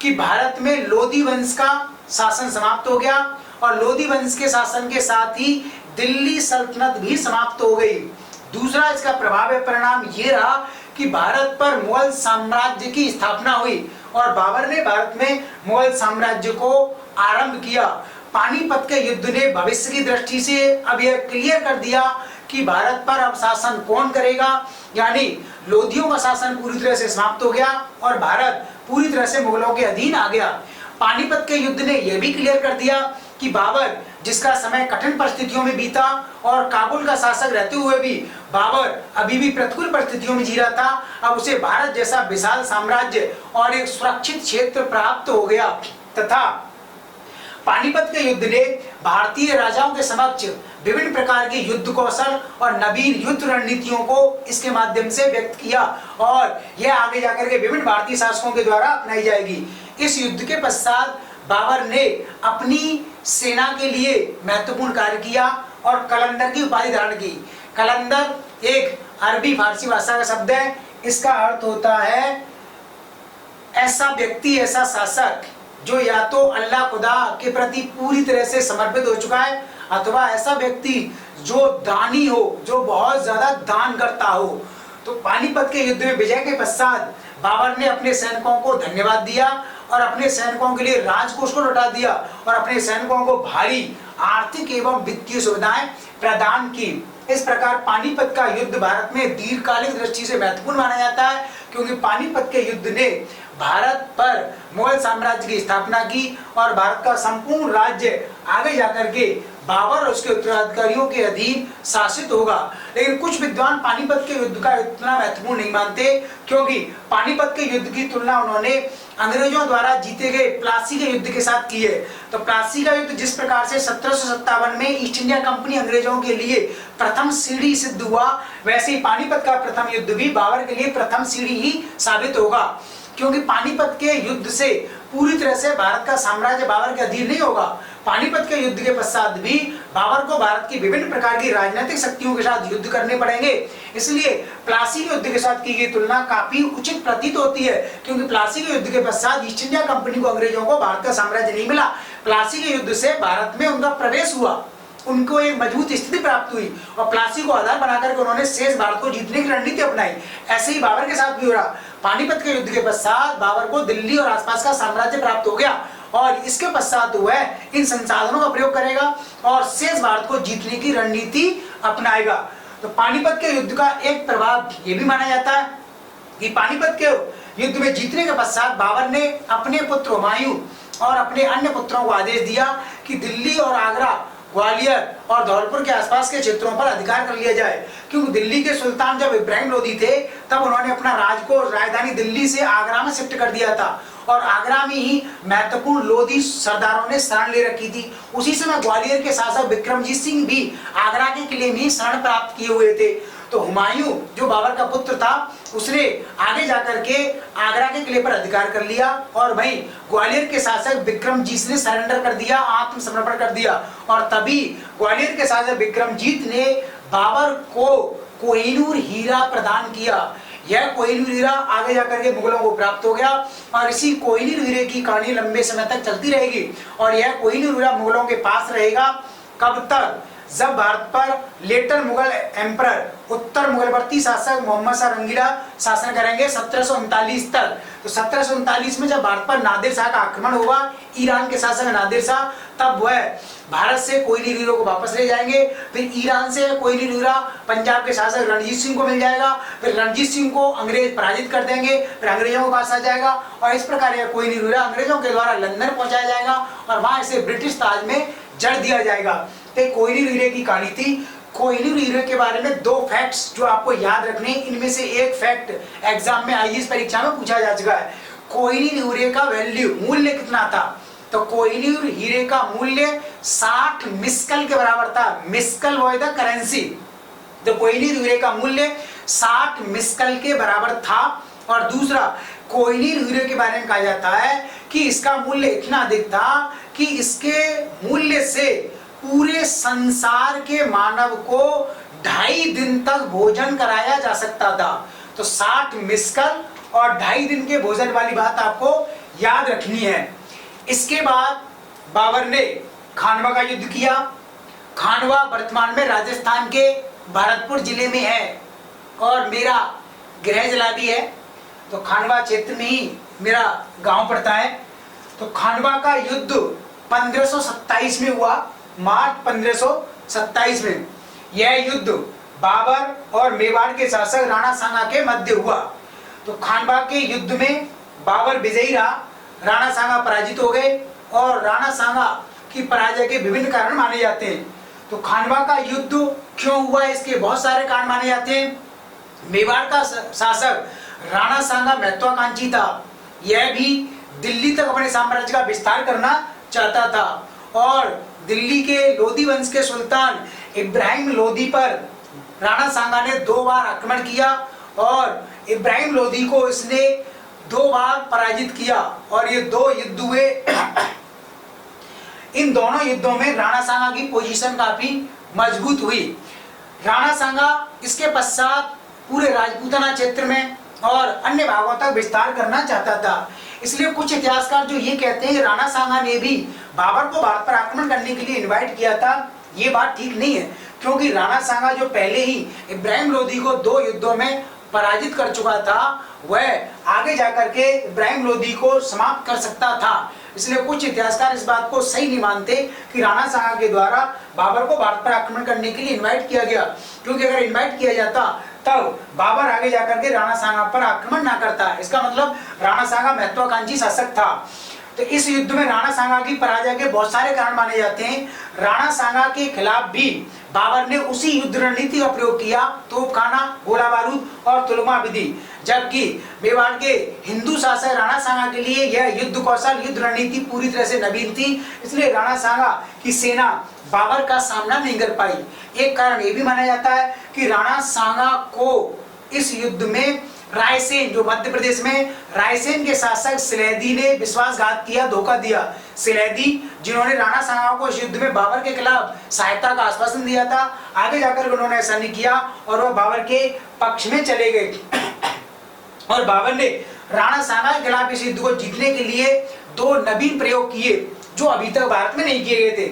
कि भारत में लोधी वंश का शासन समाप्त हो गया और लोधी वंश के शासन के साथ ही दिल्ली सल्तनत भी समाप्त हो गई। दूसरा इसका प्रभाव है, परिणाम ये रहा कि भारत पर मुगल साम्राज्य की स्थापना हुई और बाबर ने भारत में मुगल साम्राज्य को आरंभ किया। पानीपत के युद्ध ने भविष्य की दृष्टि से अब यह क्लियर कर दिया कि भारत पर अब शासन कौन करेगा, यानी लोधियों का शासन पूरी तरह से समाप्त हो गया और भारत पूरी तरह से मुगलों के अधीन आ गया। पानीपत के युद्ध ने यह भी क्लियर कर दिया कि बाबर, जिसका समय कठिन परिस्थितियों में बीता और काबुल का शासक रहते हुए भी बाबर अभी भी प्रतिकूल परिस्थितियों में जी रहा था, अब उसे भारत जैसा विशाल साम्राज्य और एक सुरक्षित क्षेत्र प्राप्त हो गया। तथा पानीपत के युद्ध ने भारतीय राजाओं के समक्ष विभिन्न प्रकार के युद्ध कौशल और नवीन युद्ध रणनीतियों को इसके माध्यम से व्यक्त किया और यह आगे जाकर के विभिन्न भारतीय शासकों के द्वारा अपनाई जाएगी। इस युद्ध के पश्चात बाबर ने अपनी सेना के लिए महत्वपूर्ण कार्य किया और कलंदर की उपाधि धारण की। कलंदर एक अरबी फारसी भाषा का शब्द है। इसका अर्थ होता है ऐसा व्यक्ति, ऐसा शासक जो या तो अल्लाह खुदा के प्रति पूरी तरह से समर्पित हो चुका है अथवा ऐसा व्यक्ति जो दानी हो, जो बहुत ज्यादा दान करता हो। तो पानीपत के युद्ध में विजय के पश्चात बाबर ने अपने सैनिकों को धन्यवाद दिया और अपने सैनिकों के लिए राजकोष को लौटा दिया और अपने सैनिकों को भारी आर्थिक एवं वित्तीय सुविधाएं प्रदान की। इस प्रकार पानीपत का युद्ध भारत में दीर्घकालिक दृष्टि से महत्वपूर्ण माना जाता है क्योंकि पानीपत के युद्ध ने भारत पर मुगल साम्राज्य की स्थापना की और भारत का संपूर्ण राज्य आगे जाकर के बाबर और उसके उत्तराधिकारियों के अधीन शासित होगा। लेकिन कुछ विद्वान पानीपत के युद्ध का इतना महत्वपूर्ण नहीं मानते क्योंकि पानीपत के युद्ध की तुलना उन्होंने अंग्रेजों द्वारा जीते गए प्लासी के युद्ध के साथ की है। तो प्लासी का युद्ध जिस प्रकार से 1757 में ईस्ट इंडिया कंपनी अंग्रेजों के लिए प्रथम सीढ़ी सिद्ध हुआ, वैसे ही पानीपत का प्रथम युद्ध भी बाबर के लिए प्रथम सीढ़ी ही साबित होगा क्योंकि पानीपत के युद्ध से पूरी तरह से भारत का साम्राज्य बाबर के अधीन नहीं होगा। पानीपत के युद्ध के पश्चात भी बाबर को भारत की विभिन्न प्रकार की राजनीतिक शक्तियों के साथ युद्ध करने पड़ेंगे, इसलिए प्लासी के युद्ध के साथ की गई तुलना काफी उचित प्रतीत होती है क्योंकि प्लासी के युद्ध के पश्चात ईस्ट इंडिया कंपनी को अंग्रेजों को भारत का साम्राज्य नहीं मिला। प्लासी के युद्ध से भारत में उनका प्रवेश हुआ, उनको एक मजबूत स्थिति प्राप्त हुई और प्लासी को आधार बनाकर उन्होंने शेष भारत को जीतने की रणनीति अपनाई। ऐसे ही बाबर के साथ भी हो रहा। पानीपत के युद्ध के पश्चात बाबर को दिल्ली और आसपास का साम्राज्य प्राप्त हो गया और इसके पश्चात वह इन संसाधनों का प्रयोग करेगा और शेष भारत को जीतने की रणनीति अपनाएगा। तो पानीपत के युद्ध का एक प्रभाव यह भी माना जाता है कि पानीपत के युद्ध में जीतने के पश्चात बाबर ने अपने पुत्र हुमायूं और अपने अन्य पुत्रों को आदेश दिया कि दिल्ली और आगरा ग्वालियर और धौलपुर के आसपास के क्षेत्रों पर अधिकार कर लिया जाए, क्योंकि दिल्ली के सुल्तान जब इब्राहिम लोदी थे तब उन्होंने अपना राज को राजधानी दिल्ली से आगरा में शिफ्ट कर दिया था और आगरा में ही महत्वपूर्ण लोधी सरदारों ने शरण ले रखी थी। उसी समय ग्वालियर के शासक विक्रमजीत सिंह भी आगरा के किले में शरण प्राप्त किए हुए थे। तो हुमायूं जो बाबर का पुत्र था उसने आगे जाकर के आगरा के किले पर अधिकार कर लिया और वहीं ग्वालियर के शासक विक्रमजीत ने सरेंडर कर दिया, आत्मसमर्पण कर दिया और तभी ग्वालियर के शासक विक्रमजीत ने बाबर को कोहिनूर हीरा प्रदान किया। यह कोहिनूर हीरा आगे जाकर के मुगलों को प्राप्त हो गया और इसी कोहिनूर हीरे की कहानी लंबे समय तक चलती रहेगी और यह कोहिनूर हीरा मुगलों के पास रहेगा कब तक, जब भारत पर लेटर मुगल एम्परर उत्तर मुगलवर्ती शासक मोहम्मद शाह रंगीला शासन करेंगे 1739 तक। तो 1739 में जब भारत पर नादिर शाह का आक्रमण होगा, ईरान के शासक नादिर शाह, तब वह भारत से कोहिनूर हीरे को वापस ले जाएंगे। फिर ईरान से कोहिनूर हीरा पंजाब के शासक रणजीत सिंह को मिल जाएगा, फिर रणजीत सिंह को अंग्रेज पराजित कर देंगे, फिर अंग्रेजों के पास आ जाएगा और इस प्रकार यह कोहिनूर हीरा अंग्रेजों के द्वारा लंदन पहुंचाया जाएगा और वहां इसे ब्रिटिश ताज में जड़ दिया जाएगा। तो कोहिनूर हीरे की कहानी थी। कोहिनूर हीरे के बारे में दो फैक्ट्स जो आपको याद रखने, इनमें से एक फैक्ट एग्जाम में आईएएस परीक्षा में पूछा जा चुका है। कोहिनूर हीरे का वैल्यू, मूल्य कितना था? तो कोहिनूर हीरे का मूल्य 60 मिस्कल के बराबर था। मिस्कल वो था करेंसी। तो कोहिनूर हीरे का मूल्य 60 मिस्कल के बराबर था। और दूसरा, कोहिनूर हीरे के बारे में कहा जाता है कि इसका मूल्य इतना अधिक था कि इसके मूल्य से पूरे संसार के मानव को 2.5 दिन तक भोजन कराया जा सकता था। तो 60 मिस्कल और 2.5 दिन के भोजन वाली बात आपको याद रखनी है। इसके बाद बाबर ने खानवा का युद्ध किया। खानवा वर्तमान में राजस्थान के भरतपुर जिले में है और मेरा गृह जिला भी है। तो खानवा क्षेत्र में ही मेरा गांव पड़ता है। तो खानवा का युद्ध 1527 में हुआ, मार्च 1527 में। यह युद्ध बाबर और मेवाड़ के शासक राणा सांगा के मध्य हुआ। तो खानवा के युद्ध में बाबर विजयी रहा, राणा सांगा पराजित हो गए और राणा सांगा की पराजय के विभिन्न कारण माने जाते हैं। तो खानवा का युद्ध क्यों हुआ, इसके बहुत सारे कारण माने जाते हैं। मेवाड़ का शासक राणा सांगा महत्वाकांक्षी था। यह भी दिल्ली तक अपने साम्राज्य का विस्तार करना चाहता था और दिल्ली के लोधी वंश के सुल्तान इब्राहिम लोदी पर राणा सांगा ने 2 बार आक्रमण किया और इब्राहिम लोदी को इसने 2 बार पराजित किया और ये 2 युद्ध हुए। इन दोनों युद्धों में राणा सांगा की पोजीशन काफी मजबूत हुई। राणा सांगा इसके पश्चात पूरे राजपूताना क्षेत्र में और अन्य भागों तक विस्तार करना चाहता था। इसलिए कुछ इतिहासकार जो ये कहते हैं कि राणा सांगा ने भी बाबर को भारत पर आक्रमण करने के लिए इनवाइट किया था, ये बात ठीक नहीं है, क्योंकि राणा सांगा जो पहले ही इब्राहिम लोदी को 2 युद्धों में पराजित कर चुका था, वह आगे जाकर के इब्राहिम लोदी को समाप्त कर सकता था। इसलिए कुछ इतिहासकार इस बात को सही नहीं मानते कि राणा सांगा के द्वारा बाबर को भारत पर आक्रमण करने के लिए इनवाइट किया गया, क्योंकि अगर इनवाइट किया जाता तब बाबर आगे जाकर के राणा सांगा पर आक्रमण ना करता। इसका मतलब राणा सांगा महत्वाकांक्षी शासक था। तो इस युद्ध में राणा सांगा की पराजय के बहुत सारे कारण माने जाते हैं। राणा सांगा के खिलाफ भी बाबर ने उसी युद्ध रणनीति का प्रयोग किया, तोपखाना, गोला बारूद और तुलमा विधि, जबकि मेवाड़ के हिंदू शासक राणा सांगा के लिए यह युद्ध कौशल, युद्ध रणनीति पूरी तरह से नवीन थी। इसलिए राणा सांगा की सेना बाबर का सामना नहीं कर पाई। एक कारण यह भी माना जाता है कि राणा सांगा को इस युद्ध में रायसेन, जो मध्य प्रदेश में रायसेन के शासक सिलेदी ने विश्वासघात किया, धोखा दिया। सिलेदी जिन्होंने राणा सांगा को इस युद्ध में बाबर के खिलाफ सहायता का आश्वासन दिया था, आगे जाकर उन्होंने ऐसा नहीं किया और वह बाबर के पक्ष में चले गए और बाबर ने राणा सांगा के खिलाफ इस युद्ध को जीतने के लिए 2 नवीन प्रयोग किए जो अभी तक भारत में नहीं किए गए थे।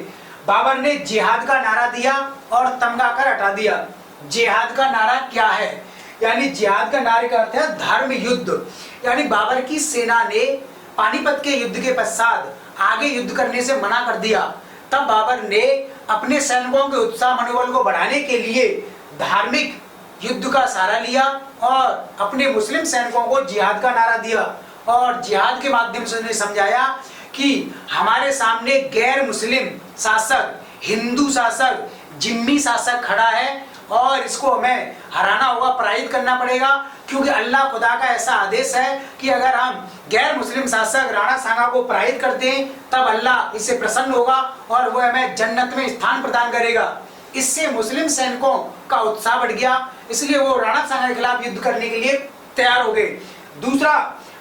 बाबर ने जिहाद का नारा दिया और तमगा कर हटा दिया। जिहाद का नारा क्या है? यानी जिहाद का नारे का अर्थ है धर्म युद्ध। यानी बाबर की सेना ने पानीपत के युद्ध के पश्चात आगे युद्ध करने से मना कर दिया। तब बाबर ने अपने सैनिकों के उत्साह मनोबल को बढ़ाने के लिए धार्मिक युद्ध का सहारा लिया और अपने मुस्लिम सैनिकों को जिहाद का नारा दिया और जिहाद के माध्यम से उन्हें समझाया कि हमारे सामने गैर मुस्लिम शासक हिंदू शासक जिम्मी शासक खड़ा है और इसको हमें हराना होगा, पराजित करना पड़ेगा, क्योंकि अल्लाह खुदा का ऐसा आदेश है कि अगर हम गैर मुस्लिम शासक राणा सांगा को पराजित करते हैं तब अल्लाह इससे प्रसन्न होगा और वह हमें जन्नत में स्थान प्रदान करेगा। इससे मुस्लिम सैनिकों का उत्साह बढ़ गया, इसलिए वो राणा सांगा के खिलाफ युद्ध करने के लिए तैयार हो गए। दूसरा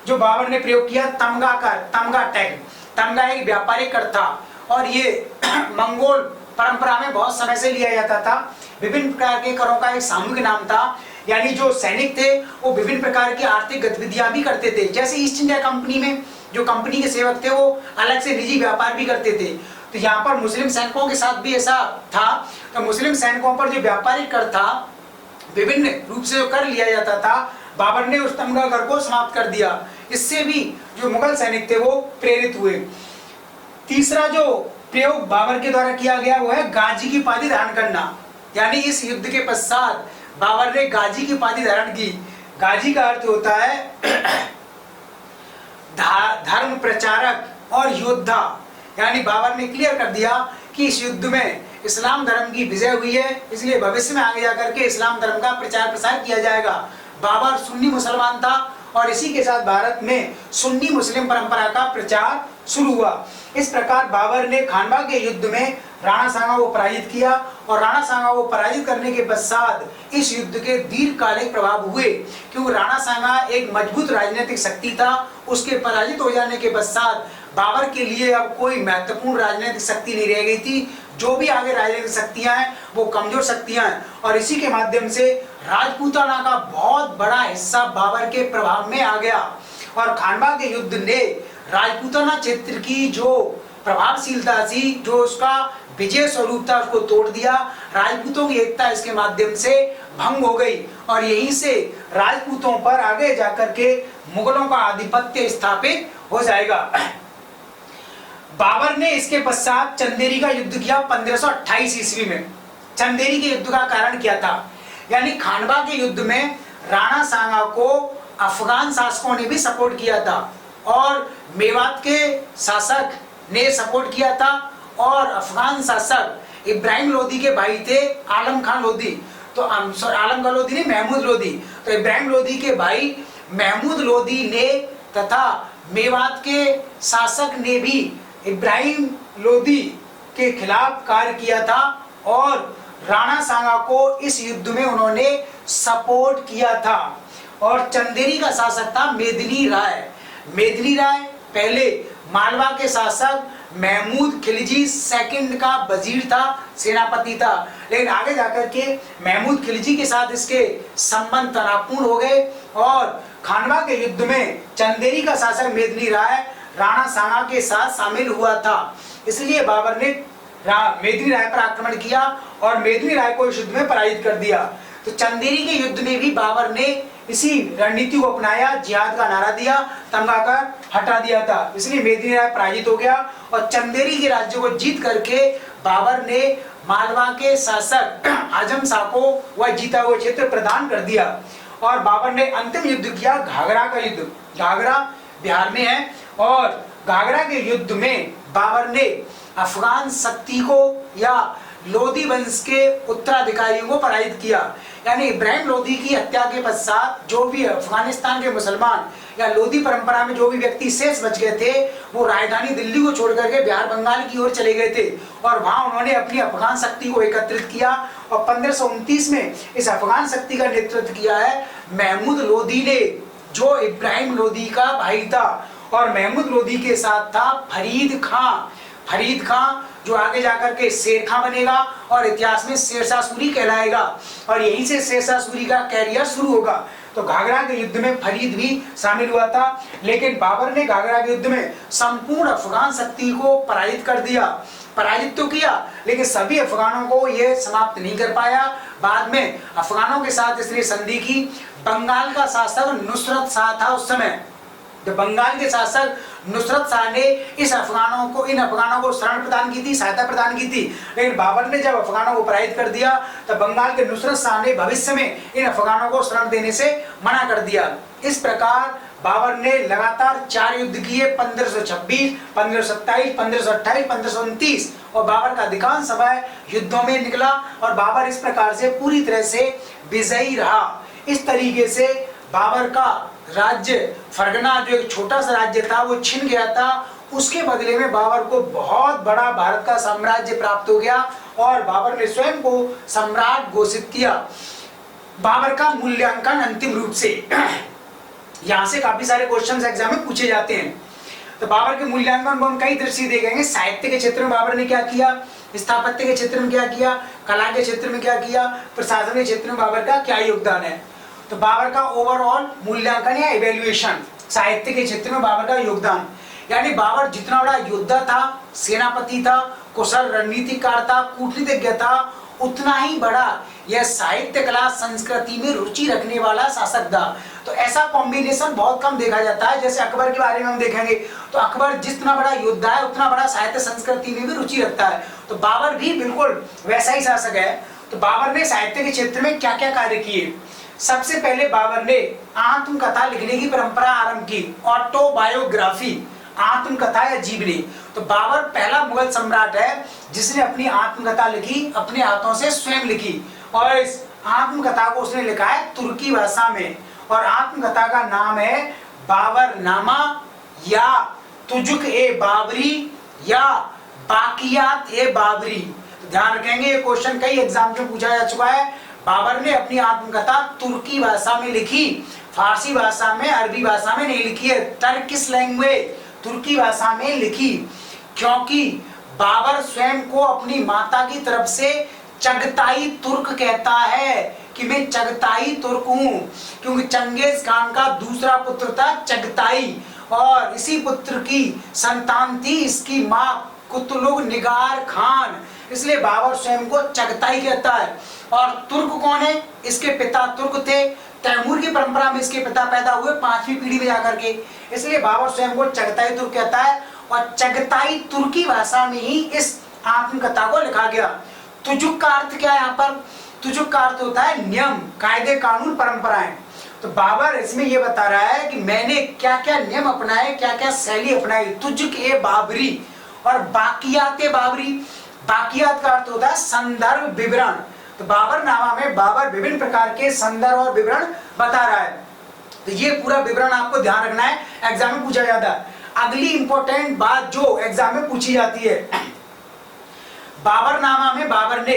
जो बाबर ने प्रयोग किया तमगा टैग। तमगा एक व्यापारिक कर था और ये मंगोल परंपरा में बहुत समय से लिया जाता था। विभिन्न प्रकार के करों का एक सामूहिक नाम था, यानी जो सैनिक थे वो विभिन्न प्रकार की आर्थिक गतिविधियां भी करते थे। जैसे ईस्ट इंडिया कंपनी में जो कंपनी के सेवक थे वो अलग से निजी व्यापार भी करते थे, तो यहाँ पर मुस्लिम सैनिकों के साथ भी ऐसा था। तो मुस्लिम सैनिकों पर जो व्यापारिक कर था विभिन्न रूप से कर लिया जाता था, बाबर ने उस तमगा कर को समाप्त कर दिया। इससे भी जो मुगल सैनिक थे वो प्रेरित हुए। तीसरा जो प्रयोग बाबर के द्वारा किया गया वो है गाजी की उपाधि धारण करना, यानी इस युद्ध के पश्चात बाबर ने गाजी की उपाधि धारण की। गाजी का अर्थ होता है धर्म प्रचारक और योद्धा, यानी बाबर ने क्लियर कर दिया कि इस युद्ध में इस्लाम धर्म की विजय हुई है, इसलिए भविष्य में आगे जाकर के इस्लाम धर्म का प्रचार प्रसार किया जाएगा। बाबर सुन्नी मुसलमान था और इसी के साथ भारत में सुन्नी मुस्लिम परंपरा का प्रचार शुरू हुआ। इस प्रकार बाबर ने खानवा के युद्ध में राणा सांगा को पराजित किया और राणा सांगा को पराजित करने के पश्चात इस युद्ध के दीर्घकालिक प्रभाव हुए, क्योंकि राणा सांगा एक मजबूत राजनीतिक शक्ति था। उसके पराजित हो जाने के पश्चात बाबर के लिए अब कोई महत्वपूर्ण राजनीतिक शक्ति नहीं रह गई थी। जो भी आगे राजनीतिक शक्तियां हैं वो कमजोर शक्तियां हैं और इसी के माध्यम से राजपूताना का बहुत बड़ा हिस्सा बाबर के प्रभाव में आ गया और खानवा के युद्ध ने राजपूताना क्षेत्र की जो प्रभावशीलता थी, जो उसका विजय स्वरूप था, उसको तोड़ दिया। राजपूतों की एकता इसके माध्यम से भंग हो गई और यहीं से राजपूतों पर आगे जाकर के मुगलों का आधिपत्य स्थापित हो जाएगा। बाबर ने इसके पश्चात चंदेरी का युद्ध किया 1528 ईस्वी में। चंदेरी के युद्ध का कारण क्या था, यानी खानवा के युद्ध में राणा सांगा को अफगान शासकों ने भी सपोर्ट किया था और मेवात के शासक ने सपोर्ट किया था और अफगान शासक इब्राहिम लोदी के भाई थे आलम खान लोदी, तो आलम खान लोदी ने महमूद लोदी, तो इब्राहिम लोदी के भाई महमूद लोदी ने तथा मेवात के शासक ने भी इब्राहिम लोदी के खिलाफ कार्य किया था और राणा सांगा को इस युद्ध में उन्होंने सपोर्ट किया था। और चंदेरी का शासक था मेदिनी राय। मेदिनी राय पहले मालवा के शासक महमूद खिलजी सेकंड का वजीर था, सेनापति था, लेकिन आगे जाकर के महमूद खिलजी के साथ इसके संबंध तनावपूर्ण हो गए और खानवा के युद्ध में चंदेरी का शासक मेदिनी राय राणा सांगा के साथ शामिल हुआ था। इसलिए बाबर ने मेदिनी राय पर आक्रमण किया और मेदिनी राय को इस युद्ध में पराजित कर दिया। तो चंदेरी के युद्ध में भी बाबर ने इसी रणनीति को अपनाया, जिहाद का नारा दिया, तमगा कर हटा दिया था, इसलिए मेदिनी राय पराजित हो गया और चंदेरी के राज्य को जीत करके बाबर ने मालवा के शासक आजम शाह को वह जीता हुआ क्षेत्र प्रदान कर दिया। और बाबर ने अंतिम युद्ध किया घाघरा का युद्ध। घाघरा बिहार में है और घाघरा के युद्ध में बाबर ने अफगान शक्ति को या लोदी वंश के उत्तराधिकारियों को पराजित किया, यानी इब्राहिम लोदी की हत्या के पश्चात जो भी अफगानिस्तान के मुसलमान या लोदी परंपरा में जो भी व्यक्ति शेष बच गए थे वो राजधानी दिल्ली को छोड़ करके बिहार बंगाल की ओर चले गए थे और वहां उन्होंने अपनी अफगान शक्ति को एकत्रित किया और 1529 में इस अफगान शक्ति का नेतृत्व किया है महमूद लोदी ने, जो इब्राहिम लोदी का भाई था। और महमूद लोदी के साथ था फरीद खां जो आगे जाकर के शेर खां बनेगा और इतिहास में शेरशाह सूरी कहलाएगा और यहीं से शेरशाह सूरी का कैरियर शुरू होगा। तो घाघरा के युद्ध में फरीद भी शामिल हुआ था, लेकिन बाबर ने घाघरा के युद्ध में संपूर्ण अफगान शक्ति को पराजित कर दिया। पराजित तो किया लेकिन सभी अफगानों को यह समाप्त नहीं कर पाया। बाद में अफगानों के साथ इसने संधि की। बंगाल का शासक नुसरत शाह था उस समय। जब बंगाल के शासक नुसरत शाह ने इन अफगानों को शरण प्रदान की थी, सहायता प्रदान की थी, लेकिन बाबर ने जब अफगानों को पराजित कर दिया तब बंगाल के नुसरत शाह ने भविष्य में इन अफगानों को शरण देने से मना कर दिया। इस प्रकार बाबर ने लगातार 4 युद्ध किए, 1526, 1527, 1528, 1529 और बाबर का अधिकांश समय युद्धों में निकला और बाबर इस प्रकार से पूरी तरह से विजयी रहा। इस तरीके से बाबर का राज्य फरगना, जो एक छोटा सा राज्य था, वो छिन गया था। उसके बदले में बाबर को बहुत बड़ा भारत का साम्राज्य प्राप्त हो गया और बाबर ने स्वयं को सम्राट घोषित किया। बाबर का मूल्यांकन अंतिम रूप से यहाँ से काफी सारे क्वेश्चंस एग्जाम में पूछे जाते हैं। तो बाबर के मूल्यांकन को हम कई दृष्टि देखेंगे। साहित्य के क्षेत्र में बाबर ने क्या किया, स्थापत्य के क्षेत्र में क्या किया, कला के क्षेत्र में क्या किया, प्रशासन के क्षेत्र में बाबर का क्या योगदान है। तो बाबर का ओवरऑल मूल्यांकन या इवैल्यूएशन, साहित्य के क्षेत्र में बाबर का योगदान, यानी बाबर जितना बड़ा योद्धा था, सेनापति था, कुशल रणनीतिकार था, कूटनीतिज्ञ था, उतना ही बड़ा यह साहित्य कला संस्कृति में रुचि रखने वाला शासक था। तो ऐसा कॉम्बिनेशन बहुत कम देखा जाता है। जैसे अकबर के बारे में हम देखेंगे तो अकबर जितना बड़ा योद्धा है उतना बड़ा साहित्य संस्कृति में भी रुचि रखता है। तो बाबर भी बिल्कुल वैसा ही शासक है। तो बाबर ने साहित्य के क्षेत्र में क्या क्या कार्य किए। सबसे पहले बाबर ने आत्मकथा लिखने की परंपरा आरंभ की, ऑटोबायोग्राफी, आत्मकथा या जीवनी। तो बाबर पहला मुगल सम्राट है जिसने अपनी आत्मकथा लिखी, अपने हाथों से स्वयं लिखी, और इस आत्मकथा को उसने लिखा है तुर्की भाषा में, और आत्मकथा का नाम है बाबरनामा या तुजुक ए बाबरी या बाकियात ए बाबरी। तो ध्यान रखेंगे, ये क्वेश्चन कई एग्जाम में पूछा जा चुका है। बाबर ने अपनी आत्मकथा तुर्की भाषा में लिखी, फारसी भाषा में, अरबी भाषा में नहीं लिखी है, टर्किश लैंग्वेज तुर्की भाषा में लिखी, क्योंकि बाबर स्वयं को अपनी माता की तरफ से चगताई तुर्क कहता है कि मैं चगताई तुर्क हूं, क्योंकि चंगेज खान का दूसरा पुत्र था चगताई, और इसी पुत्र की संतान थी इसकी मां कुतुलुग निगार खान, इसलिए बाबर स्वयं को चगताई कहता है। और तुर्क कौन है, इसके पिता तुर्क थे, तैमूर की परंपरा में इसके पिता पैदा हुए 5वीं पीढ़ी में जाकर के, इसलिए बाबर स्वयं को चगताई तुर्क कहता है। और चगताई तुर्की भाषा में ही इस आत्मकथा को लिखा गया। तुजुक का अर्थ क्या है यहाँ पर, तुजुक का अर्थ होता है नियम, कायदे, कानून, परंपराएं। तो बाबर इसमें ये बता रहा है कि मैंने क्या क्या नियम अपनाए, क्या क्या शैली अपनाई, तुजुक ए बाबरी। और बाकियात ए बाबरी, बाकियात का अर्थ होता है संदर्भ, विवरण। तो बाबरनामा में बाबर विभिन्न प्रकार के संदर्भ और विवरण बता रहा है। तो ये पूरा विवरण आपको ध्यान रखना है, एग्जाम में पूछा जाता है। अगली इंपॉर्टेंट बात जो एग्जाम में पूछी जाती है, बाबरनामा में बाबर ने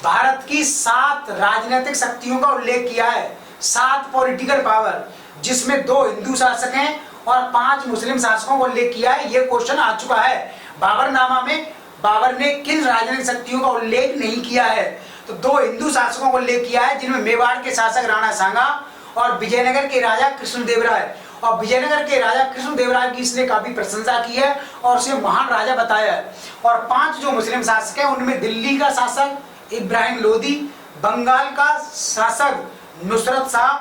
भारत की 7 राजनीतिक शक्तियों का उल्लेख किया है, 7 पॉलिटिकल पावर, जिसमें 2 हिंदू शासक हैं और 5 मुस्लिम शासकों का उल्लेख किया है। ये क्वेश्चन आ चुका है। बाबरनामा में बाबर ने किन राजनीतिक शक्तियों का उल्लेख नहीं किया है, तो 2 हिंदू शासकों का उल्लेख किया है, जिनमें मेवाड़ के शासक राणा सांगा और विजयनगर के राजा कृष्णदेवराय। और विजयनगर के राजा कृष्णदेवराय की इसने काफी प्रशंसा की है और उसे महान राजा बताया है। और 5 जो मुस्लिम शासक हैं उनमें दिल्ली का शासक इब्राहिम लोदी, बंगाल का शासक नुसरत शाह,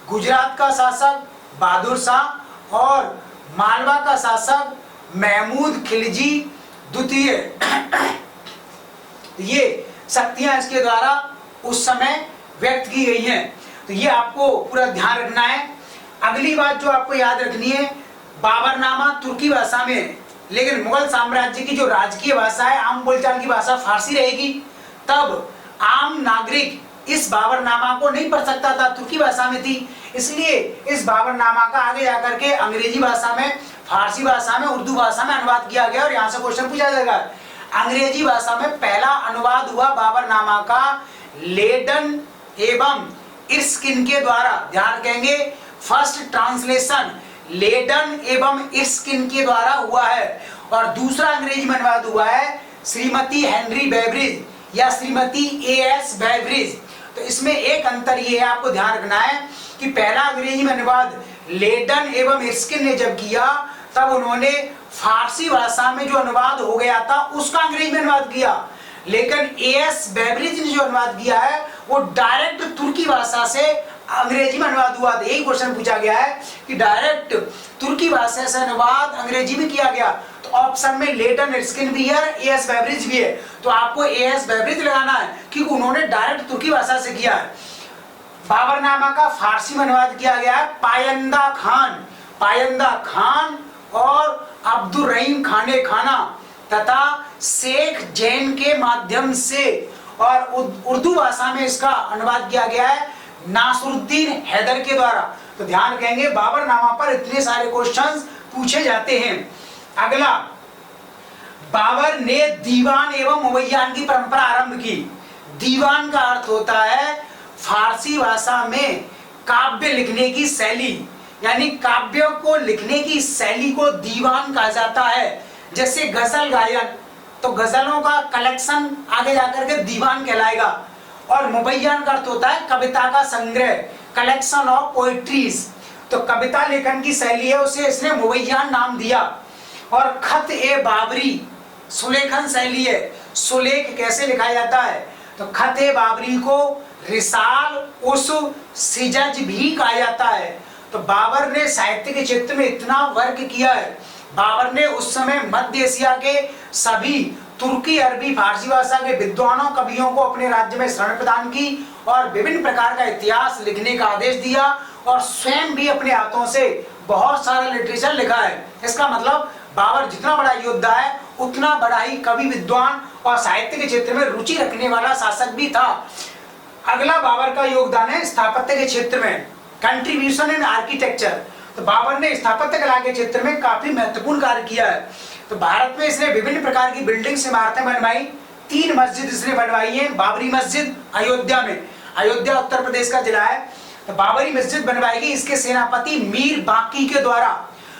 गुजरात का शासक बहादुर शाह और मालवा का शासक महमूद खिलजी द्वितीय। ये शक्तियां इसके द्वारा उस समय व्यक्त की गई हैं। तो ये आपको पूरा ध्यान रखना है। अगली बात जो आपको याद रखनी है, बाबरनामा तुर्की भाषा में, लेकिन मुगल साम्राज्य की जो राजकीय भाषा है, आम बोलचाल की भाषा फारसी रहेगी। तब आम नागरिक इस बाबरनामा को नहीं पढ़ सकता था, तुर्की भाषा में थी, इसलिए इस बाबरनामा का आगे जाकर के अंग्रेजी भाषा में, फारसी भाषा में, उर्दू भाषा में अनुवाद किया गया। और यहाँ से क्वेश्चन पूछा जाएगा, अंग्रेजी भाषा में पहला अनुवाद हुआ बाबरनामा का लेडन एवं इर्स्किन के द्वारा। ध्यान रखेंगे, फर्स्ट ट्रांसलेशन लेडन एवं इर्स्किन के द्वारा हुआ है, और दूसरा अंग्रेजी में अनुवाद हुआ है श्रीमती हेनरी बेवरिज या श्रीमती A.S. बेवरिज। तो इसमें एक अंतर ये है, आपको ध्यान रखना है कि पहला अंग्रेजी में अनुवाद लेडन एवं इर्स्किन ने जब किया, तब उन्होंने फारसी भाषा में जो अनुवाद हो गया था उसका अंग्रेजी में अनुवाद किया, लेकिन A.S. बेवरिज ने जो अनुवाद किया है वो डायरेक्ट तुर्की भाषा से अंग्रेजी में अनुवाद हुआ। यही क्वेश्चन पूछा गया है कि डायरेक्ट तुर्की भाषा से अनुवाद अंग्रेजी में किया गया, तो ऑप्शन में लेडन इर्स्किन भी है, A.S. बेवरिज भी है। तो आपको A.S. बेवरिज लगाना है क्योंकि उन्होंने डायरेक्ट तुर्की भाषा से किया है। बाबरनामा का फारसी में अनुवाद किया गया है पायंदा खान, पायंदा खान और अब्दुल रहीम खाने खाना तथा शेख जैन के माध्यम से, और उर्दू भाषा में इसका अनुवाद किया गया है नासरुद्दीन हैदर के द्वारा। तो ध्यान रखेंगे, बाबरनामा पर इतने सारे क्वेश्चंस पूछे जाते हैं। अगला, बाबर ने दीवान एवं मुवैयान की परंपरा आरंभ की। दीवान का अर्थ होता है फारसी भाषा में काव्य लिखने की शैली, यानी काव्यों को लिखने की शैली को दीवान कहा जाता है। जैसे गजल गायन, तो गजलों का कलेक्शन आगे जाकर के दीवान कहलाएगा। और मुवैयान का अर्थ होता है कविता का संग्रह, कलेक्शन ऑफ पोएट्रीज। तो कविता लेखन की शैली है, उसे इसने मुवैयान नाम दिया। और खत ए बाबरी सुलेखन शैली है, सुलेख कैसे लिखा जाता है, तो खत ए बाबरी को रिसाल उस सिजज भी कहा जाता है। तो बाबर ने साहित्य के क्षेत्र में इतना वर्क किया है। बाबर ने उस समय मध्य एशिया के सभी तुर्की, अरबी, फारसी भाषा के विद्वानों, कवियों को अपने राज्य में शरण प्रदान की और विभिन्न प्रकार का इतिहास लिखने का आदेश दिया, और स्वयं भी अपने हाथों से बहुत सारा लिटरेचर लिखा है। इसका मतलब बाबर जितना बड़ा योद्धा है उतना बड़ा ही कवि, विद्वान और साहित्य के क्षेत्र में रुचि रखने वाला शासक भी था। अगला बाबर का योगदान है स्थापत्य के क्षेत्र में, कंट्रीब्यूशन इन आर्किटेक्चर। तो बाबर ने स्थापत्य कला के क्षेत्र में काफी महत्वपूर्ण कार्य किया है। तो भारत में इसने विभिन्न प्रकार की बिल्डिंग्स, इमारतें बनवाई। 3 मस्जिद इसने बनवाई है। बाबरी मस्जिद अयोध्या में, अयोध्या उत्तर प्रदेश का जिला है, तो बाबरी मस्जिद बनवाई गई इसके सेनापति मीर बाकी के द्वारा।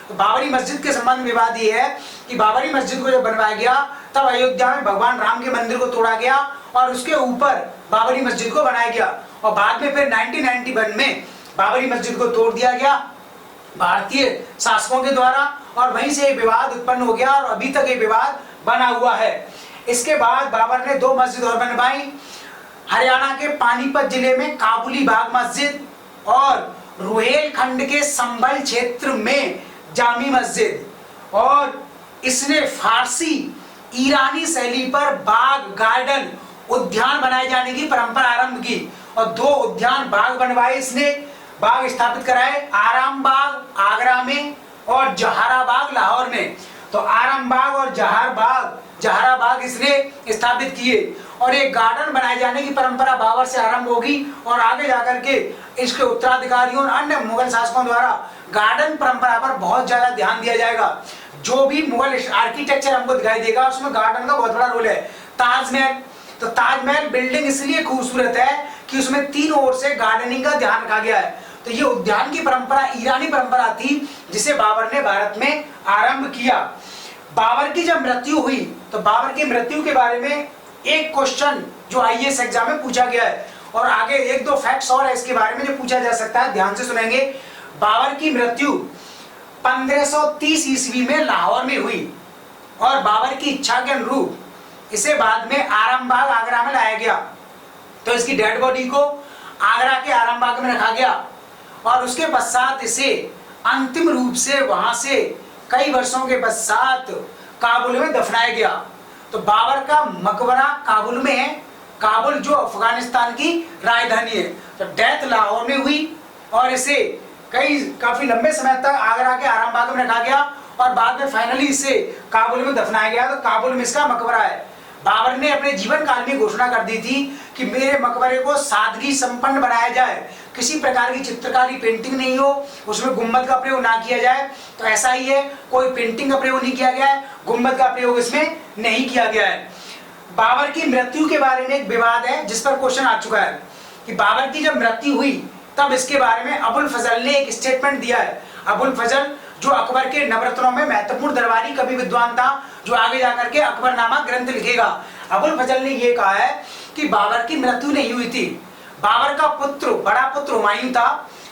तो बाबरी मस्जिद के संबंध में विवाद ये है कि बाबरी मस्जिद को जब बनवाया गया तब अयोध्या में भगवान राम के मंदिर को तोड़ा गया और उसके ऊपर बाबरी मस्जिद को बनाया गया, और बाद में फिर 1991 में बाबरी मस्जिद को तोड़ दिया गया भारतीय शासकों के द्वारा, और वहीं से विवाद उत्पन्न हो गया और अभी तक ये विवाद बना हुआ है। इसके बाद बाबर ने 2 मस्जिद और बनवाई, हरियाणा के पानीपत जिले में काबुली बाग मस्जिद और रुहेलखंड के संभल क्षेत्र में जामी मस्जिद। और इसने फारसी ईरानी शैली पर बाग, गार्डन, उद्यान बनाए जाने की परंपरा आरंभ की, और 2 उद्यान बाग बनवाए इसने, बाग स्थापित कराए, आराम बाग आगरा में और जहारा बाग लाहौर में। तो आराम बाग और जहारा बाग इसने स्थापित किए, और एक गार्डन बनाए जाने की परंपरा बाबर से आरंभ होगी, और आगे जाकर के इसके उत्तराधिकारियों और अन्य मुगल शासकों द्वारा गार्डन परंपरा पर बहुत ज्यादा ध्यान दिया जाएगा। जो भी मुगल आर्किटेक्चर हमको दिखाई देगा उसमें गार्डन का बहुत बड़ा रोल है। ताजमहल, तो ताजमहल बिल्डिंग इसलिए खूबसूरत है कि उसमें 3 ओर से गार्डनिंग का ध्यान रखा गया है। तो ये उद्यान की परंपरा ईरानी परंपरा थी जिसे बाबर ने भारत में आरंभ किया। बाबर की जब मृत्यु हुई तो बाबर की मृत्यु के बारे में एक क्वेश्चन जो आईएएस एग्जाम में पूछा गया है, और आगे 1-2 फैक्ट्स और है इसके बारे में जो पूछा जा सकता है, ध्यान से सुनेंगे। बाबर की मृत्यु 1530 ईस्वी में लाहौर में हुई, और बाबर की इच्छा के अनुरूप इसे बाद में आरामबाग आगरा में लाया गया। तो इसकी डेड बॉडी को आगरा के आरामबाग में रखा गया, और उसके पश्चात इसे अंतिम रूप से वहां से कई वर्षों के पश्चात काबुल में दफनाया गया। तो बाबर का मकबरा काबुल में है, काबुल जो अफगानिस्तान की राजधानी है। तो डेथ लाहौर में हुई, और इसे काफी लंबे समय तक आगरा के आरामबाग में रखा गया, और बाद में फाइनली इसे काबुल में दफनाया गया। तो काबुल में इसका मकबरा है। बाबर ने अपने जीवन काल में घोषणा कर दी थी कि मेरे मकबरे को सादगी संपन्न बनाया जाए, किसी प्रकार की चित्रकारी पेंटिंग नहीं हो, उसमें गुम्बद का प्रयोग ना किया जाए। तो ऐसा ही है, कोई पेंटिंग का प्रयोग नहीं किया गया है, गुम्बद का प्रयोग इसमें नहीं किया गया है। बाबर की मृत्यु के बारे में एक विवाद है जिस पर क्वेश्चन आ चुका है कि बाबर की जब मृत्यु हुई तब इसके बारे में अबुल फजल ने एक स्टेटमेंट दिया है। अबुल फजल जो अकबर के नवरत्नों में महत्वपूर्ण दरबारी कवि विद्वान था, जो आगे जाकर के अकबरनामा ग्रंथ लिखेगा। अबुल फजल ने यह कहा है कि बाबर की मृत्यु नहीं हुई थी। बाबर का पुत्र, बड़ा पुत्र हुमायूं था।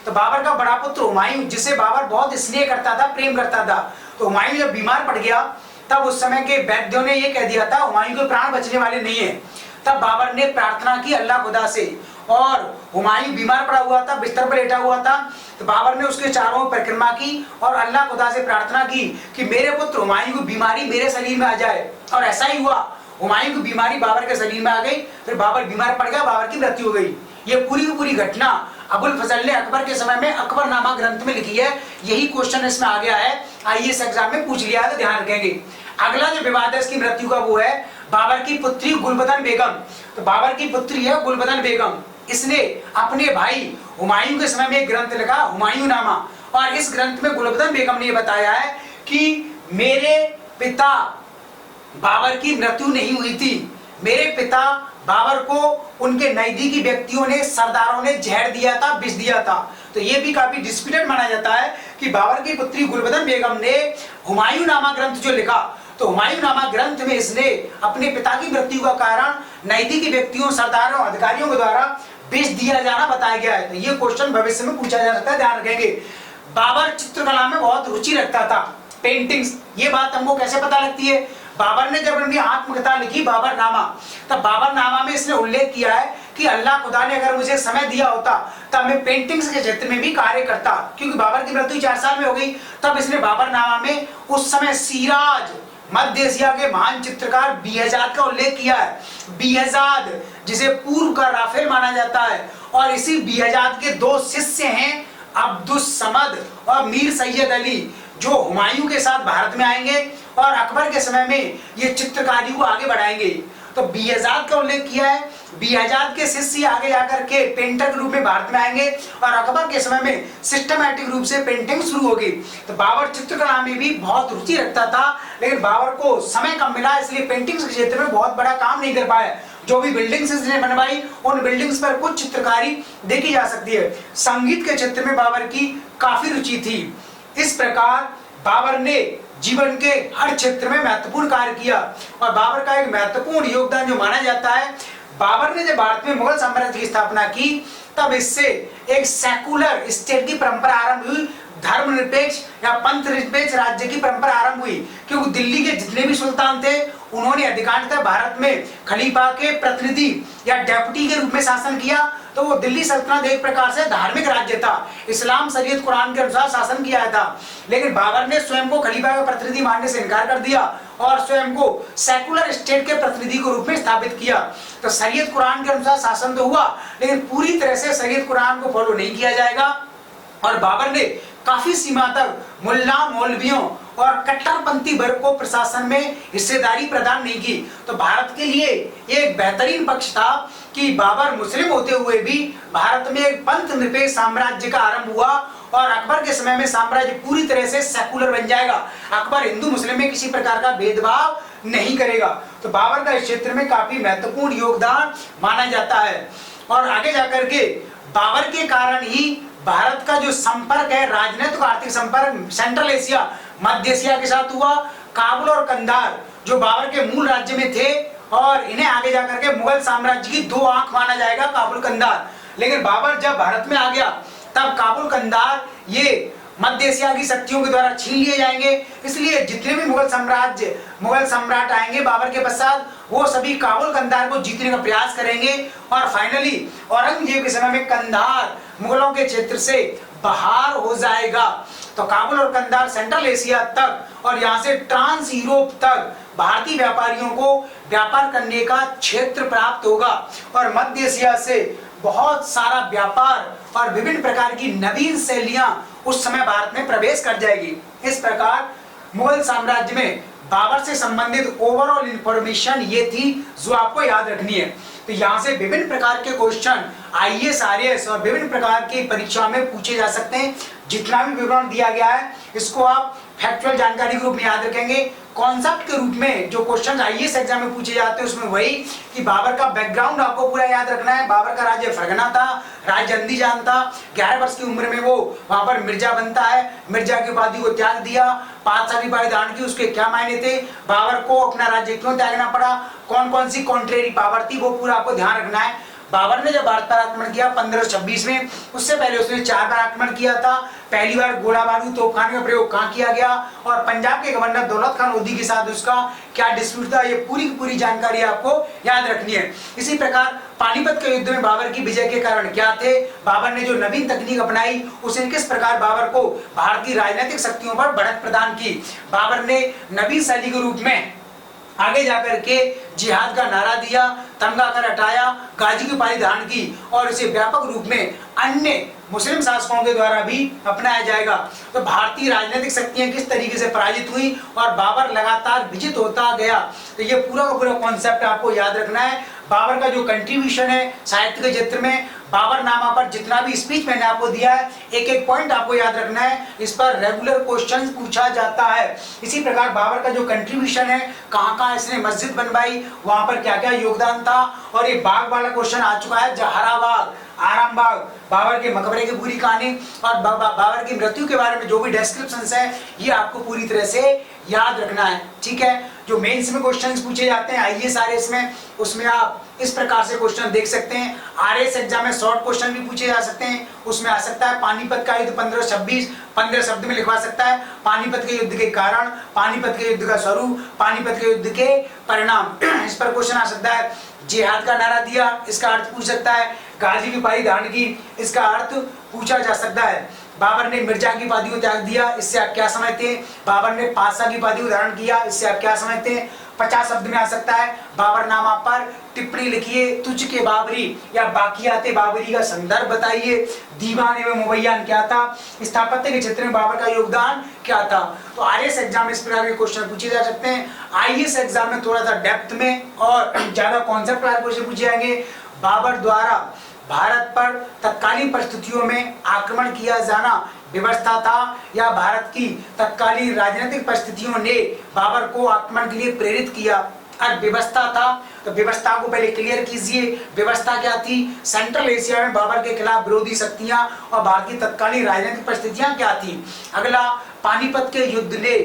तो बाबर का बड़ा पुत्र हुमायूं, जिसे बाबर बहुत स्नेह करता था, प्रेम करता था, तो हुमायूं जब बीमार पड़ गया तब उस समय के वैद्यों ने यह कह दिया था हुमायूं के प्राण बचने वाले नहीं है। तब बाबर ने प्रार्थना की अल्लाह खुदा से, और हुमायूं बीमार पड़ा हुआ था, बिस्तर पर लेटा हुआ था। तो बाबर ने उसके चारों ओर परिक्रमा की और अल्लाह खुदा से प्रार्थना की कि मेरे पुत्र हुमायूं की बीमारी मेरे शरीर में आ जाए, और ऐसा ही हुआ। हुमायूं की बीमारी बाबर के शरीर में आ गई, फिर बाबर बीमार पड़ गया, बाबर की मृत्यु हो गई। ये पूरी की पूरी घटना अबुल फजल ने अकबर के समय में अकबरनामा ग्रंथ में लिखी है। यही क्वेश्चन इसमें आ गया है, आईएएस एग्जाम में पूछ लिया है, तो ध्यान रखेंगे। अगला जो विवाद है इसकी मृत्यु का वो है बाबर की पुत्री गुलबदन बेगम। तो बाबर की पुत्री है गुलबदन बेगम, इसने अपने भाई हुमायूं के समय में एक ग्रंथ लिखा हुमायूं नामा, और इस ग्रंथ में गुलबदन बेगम ने बताया है कि मेरे पिता बाबर की मृत्यु नहीं हुई थी, मेरे पिता बाबर को उनके नजदीकी व्यक्तियों ने, सरदारों ने जहर दिया था, विष दिया था। तो ये भी काफी डिस्प्यूटेड माना जाता है कि बाबर की पुत्री गुलबदन बेगम ने हुमायूं नामा ग्रंथ जो लिखा, तो हुमायूं नामा ग्रंथ में इसने अपने पिता की मृत्यु का कारण नजदीकी व्यक्तियों, सरदारों, अधिकारियों के द्वारा विष दिया जाना बताया गया है। तो ये क्वेश्चन भविष्य में पूछा जा सकता है, ध्यान रखेंगे। बाबर चित्रकला में बहुत रुचि रखता था, पेंटिंग्स, ये बात हमको कैसे पता लगती है? बाबर ने जब अपनी आत्मकथा लिखी बाबर नामा, तब बाबर नामा में इसने उल्लेख किया है कि अल्लाह खुदा ने अगर मुझे समय दिया होता तब मैं पेंटिंग्स के क्षेत्र में भी कार्य करता, क्योंकि बाबर की मृत्यु 4 साल में हो गई। तब इसने बाबर नामा में उस समय सिराज, मध्य एशिया के महान चित्रकार बिहजाद का उल्लेख किया है। बिहजाद जिसे पूर्व का राफेल माना जाता है, और इसी बिहजाद के 2 शिष्य हैं अब्दुस समद और मीर सैयद अली, जो हुमायूं के साथ भारत में आएंगे और अकबर के समय में ये चित्रकारी को आगे बढ़ाएंगे। तो बिहजाद का उल्लेख किया है, बिहजाद के शिष्य आगे जाकर के पेंटर के रूप में भारत में आएंगे और अकबर के समय में सिस्टमैटिक रूप से पेंटिंग शुरू होगी। तो बाबर चित्रकला में भी बहुत रुचि रखता था, लेकिन बाबर को समय कम मिला, इसलिए पेंटिंग्स के क्षेत्र में बहुत बड़ा काम नहीं कर पाया। जो भी बिल्डिंग्स इसने बनवाई उन बिल्डिंग्स पर कुछ चित्रकारी देखी जा सकती है। संगीत के क्षेत्र में बाबर की काफी रुचि थी। इस प्रकार बाबर ने जीवन के हर क्षेत्र में महत्वपूर्ण कार्य किया, और बाबर का एक महत्वपूर्ण योगदान जो माना जाता है, बाबर ने जब भारत में मुगल साम्राज्य की स्थापना की तब इससे एक सेकुलर स्टेट की परंपरा आरंभ हुई, धर्मनिरपेक्ष या पंथ निरपेक्ष राज्य की परंपरा आरंभ हुई। क्योंकि दिल्ली के जितने भी सुल्तान थे उन्होंने अधिकांशतः भारत में खलीफा के प्रतिनिधि या डेप्यूटी के रूप में शासन किया। तो वो दिल्ली सल्तनत एक प्रकार से धार्मिक राज्य था, इस्लाम शरीयत कुरान के अनुसार शासन किया था। लेकिन बाबर ने स्वयं को खलीफा का प्रतिनिधि मानने से इनकार कर दिया और स्वयं को सेकुलर स्टेट के प्रतिनिधि के रूप में स्थापित किया। तो शरीयत कुरान के अनुसार शासन तो हुआ, लेकिन पूरी तरह से शरीयत कुरान को फॉलो नहीं किया जाएगा। और बाबर ने काफी सीमा तक मुल्ला, मौलवियों और कट्टरपंथी वर्ग को प्रशासन में हिस्सेदारी प्रदान नहीं की। तो भारत के लिए एक बेहतरीन पक्ष था कि बाबर मुस्लिम होते हुए भी भारत में एक पंथ निरपेक्ष साम्राज्य का आरंभ हुआ, और अकबर के समय में साम्राज्य पूरी तरह से सेकुलर बन जाएगा। अकबर हिंदू मुस्लिम में किसी प्रकार का भेदभाव नहीं करेगा। तो बाबर का इस क्षेत्र में काफी महत्वपूर्ण योगदान माना जाता है। और आगे जाकर के बाबर के कारण ही भारत का जो संपर्क है, राजनीतिक आर्थिक संपर्क सेंट्रल एशिया, मध्य एशिया के साथ हुआ। काबुल और कंधार जो बाबर के मूल राज्य में थे, और इन्हें आगे जाकर के मुगल साम्राज्य की 2 आंख माना जाएगा, काबुल कंधार। लेकिन बाबर जब भारत में आ गया तब काबुल कंधार ये मध्य एशिया की शक्तियों के द्वारा छीन लिए जाएंगे। इसलिए जितने भी मुगल सम्राट आएंगे बाबर के पश्चात, वो सभी काबुल कंधार को जीतने का प्रयास करेंगे, और फाइनली औरंगजेब के समय में कंधार मुगलों के क्षेत्र से बाहर हो जाएगा। तो काबुल और कंधार सेंट्रल एशिया तक और यहाँ से ट्रांस यूरोप तक भारतीय व्यापारियों को व्यापार करने का क्षेत्र प्राप्त होगा, और मध्य एशिया से बहुत सारा व्यापार और विभिन्न प्रकार की नवीन शैलियां उस समय भारत में प्रवेश कर जाएगी। इस प्रकार मुगल साम्राज्य में बाबर से संबंधित ओवरऑल इंफॉर्मेशन ये थी जो आपको याद रखनी है। तो यहाँ से विभिन्न प्रकार के क्वेश्चन आईएएस, आरएएस और विभिन्न प्रकार की परीक्षा में पूछे जा सकते हैं। जितना भी विवरण दिया गया है इसको आप फैक्चुअल जानकारी के रूप में याद रखेंगे। कॉन्सेप्ट के रूप में जो क्वेश्चन आईएएस एग्जाम में पूछे जाते हैं उसमें वही कि बाबर का बैकग्राउंड आपको पूरा याद रखना है। बाबर का राज्य फरगना था, राज्य अंदीजान था। 11 वर्ष की उम्र में वो वहां पर मिर्जा बनता है, मिर्जा की उपाधि को त्याग दिया। 5 साल की उपाधि धारण की, उसके क्या मायने थे, बाबर को अपना राज्य क्यों त्यागना पड़ा, कौन कौन सी कॉन्ट्रेरी पावर थी, वो पूरा आपको ध्यान रखना है। बाबर ने जब भारत पर आक्रमण किया 1526 में, उससे पहले उसने 4 बार आक्रमण किया था। पहली बार गोला बारूद तोपखाने का प्रयोग कहाँ किया गया, और पंजाब के गवर्नर दौलत खान लोधी के साथ उसका क्या डिस्प्यूट था, ये पूरी की पूरी जानकारी आपको याद रखनी है। इसी प्रकार पानीपत के युद्ध में बाबर की विजय के कारण क्या थे, बाबर ने जो नवीन तकनीक अपनाई उसने किस प्रकार बाबर को भारत की राजनीतिक शक्तियों पर बढ़त प्रदान की। बाबर ने नवीन शैली के रूप में आगे जाकर के जिहाद का नारा दिया तमगा कर हटाया, गाजी की उपाधि धारण की और इसे व्यापक रूप में अन्य मुस्लिम शासकों के द्वारा भी अपनाया जाएगा। तो भारतीय राजनीतिक शक्तियां किस तरीके से पराजित हुई और बाबर लगातार विजित होता गया, तो ये पूरा का पूरा कॉन्सेप्ट आपको याद रखना है। बाबर का जो कंट्रीब्यूशन है साहित्य के क्षेत्र में, बाबरनामा पर जितना भी स्पीच मैंने आपको दिया है, एक एक पॉइंट आपको याद रखना है, इस पर रेगुलर क्वेश्चन पूछा जाता है। इसी प्रकार बाबर का जो कंट्रीब्यूशन है, कहाँ कहाँ इसने मस्जिद बनवाई, वहां पर क्या क्या योगदान था, और ये बाग वाला क्वेश्चन आ चुका है, जहारा बाग, आराम बाग, बाबर के मकबरे की पूरी कहानी और बाबर की मृत्यु के बारे में जो भी डिस्क्रिप्शंस है, ये आपको पूरी तरह से याद रखना है। ठीक है, जो मेंस में क्वेश्चंस पूछे जाते हैं आईएएस आरएस में, उसमें आप इस प्रकार से क्वेश्चन देख सकते हैं। आरएएस एग्जाम में शॉर्ट क्वेश्चन भी पूछे जा सकते हैं, उसमें आ सकता है पानीपत का युद्ध 1526 15 शब्द में लिखवा सकता है, पानीपत के युद्ध के कारण, पानीपत के युद्ध का स्वरूप, पानीपत के युद्ध के परिणाम, इस पर क्वेश्चन आ सकता है। जिहाद का नारा दिया, इसका अर्थ पूछ सकता है। गाजी की उपाधि धारण की, इसका अर्थ पूछा जा सकता है। बाबर ने मिर्जा की उपाधि को त्याग दिया, इससे आप क्या समझते हैं। बाबर ने पातशाह की उपाधि को धारण किया, इससे आप क्या समझते हैं। 50 शब्द में आ सकता है। बाबरनामा पर टिप्पणी लिखिए, तुझ के बाबरी या बाकियाते बाबरी का संदर्भ बताइए। दीवाने में मुबैयान क्या था, स्थापत्य के क्षेत्र में बाबर का योगदान क्या था। तो आईएएस एग्जाम में इस प्रकार के क्वेश्चन पूछे जा सकते हैं। आईएएस एग्जाम में थोड़ा सा डेप्थ में और ज्यादा कॉन्सेप्ट वाले क्वेश्चन पूछे जाएंगे। बाबर द्वारा भारत पर तत्कालीन परिस्थितियों में आक्रमण किया जाना व्यवस्था था या भारत की तत्कालीन राजनीतिक परिस्थितियों ने बाबर को आक्रमण के लिए प्रेरित किया। और व्यवस्था था, तो व्यवस्था को पहले क्लियर कीजिए। व्यवस्था क्या थी, सेंट्रल एशिया में बाबर के खिलाफ विरोधी शक्तियां और भारत की तत्कालीन राजनीतिक परिस्थितियां क्या थी। अगला, पानीपत के युद्ध ने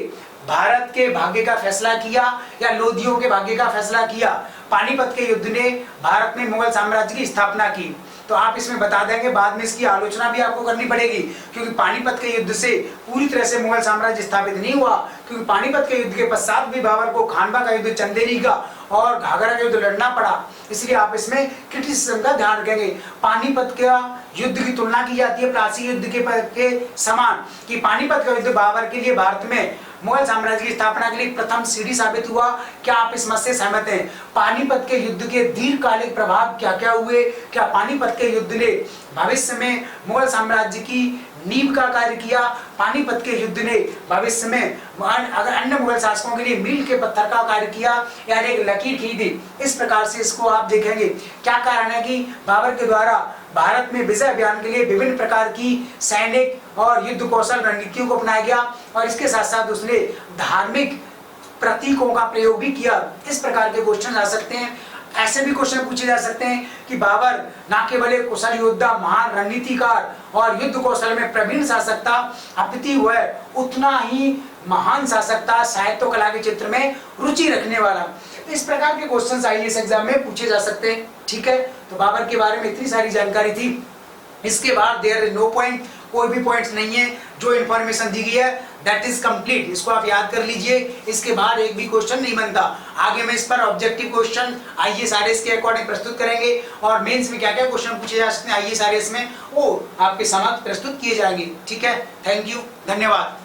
भारत के भाग्य का फैसला किया या लोधियों के भाग्य का फैसला किया। पानीपत के युद्ध ने भारत में मुगल साम्राज्य की स्थापना की। तो आप इसमें बता देंगे, बाद में इसकी आलोचना भी आपको करनी पड़ेगी, क्योंकि पानीपत के युद्ध से पूरी तरह से मुगल साम्राज्य स्थापित नहीं हुआ, क्योंकि पानीपत के युद्ध के पश्चात भी बाबर को खानवा का युद्ध, चंदेरी का और घाघरा का युद्ध लड़ना पड़ा। इसलिए आप इसमें क्रिटिसिज्म का ध्यान रखेंगे। पानीपत का युद्ध की तुलना की जाती है प्लासी युद्ध के समान, कि पानीपत का युद्ध बाबर के लिए भारत में मुगल साम्राज्य की स्थापना के लिए प्रथम सीढ़ी साबित हुआ। क्या आप इस मत से सहमत हैं। पानीपत के युद्ध के दीर्घकालिक प्रभाव क्या क्या हुए, क्या पानीपत के युद्ध ने भविष्य में मुगल साम्राज्य की नींव का कार्य किया, पानीपत के युद्ध ने भविष्य में अगर अन्य मुगल शासकों के लिए मील के पत्थर का कार्य किया या एक लकीर खींची। इस प्रकार से इसको आप देखेंगे। क्या कारण है कि बाबर के द्वारा भारत में विजय अभियान के लिए विभिन्न प्रकार की सैनिक और युद्ध कौशल रणनीतियों को अपनाया गया और इसके साथ साथ उसने धार्मिक प्रतीकों का प्रयोग भी किया। इस प्रकार के क्वेश्चन आ सकते हैं। ऐसे भी क्वेश्चन पूछे जा सकते हैं कि बाबर न केवल एक कुशल योद्धा, महान रणनीतिकार और युद्ध कौशल में प्रवीण शासक था, अपितु वह उतना ही महान शासक था साहित्य कला के क्षेत्र में रुचि रखने वाला। इस प्रकार के क्वेश्चंस आईएएस एग्जाम में पूछे जा सकते हैं। ठीक है, तो बाबर के बारे में इतनी सारी जानकारी थी। इसके बाद देयर इज नो पॉइंट, कोई भी पॉइंट्स नहीं है। जो इन्फॉर्मेशन दी गई है दैट इज कंप्लीट, इसको आप याद कर लीजिए। इसके बाद एक भी क्वेश्चन नहीं बनता। आगे मैं इस पर ऑब्जेक्टिव क्वेश्चन आईएएस आरएएस के अकॉर्डिंग प्रस्तुत करेंगे और मेंस में क्या क्या क्वेश्चन पूछे जा सकते हैं आईएएस आरएएस में, वो आपके समक्ष प्रस्तुत किए जाएंगे। ठीक है, थैंक यू, धन्यवाद।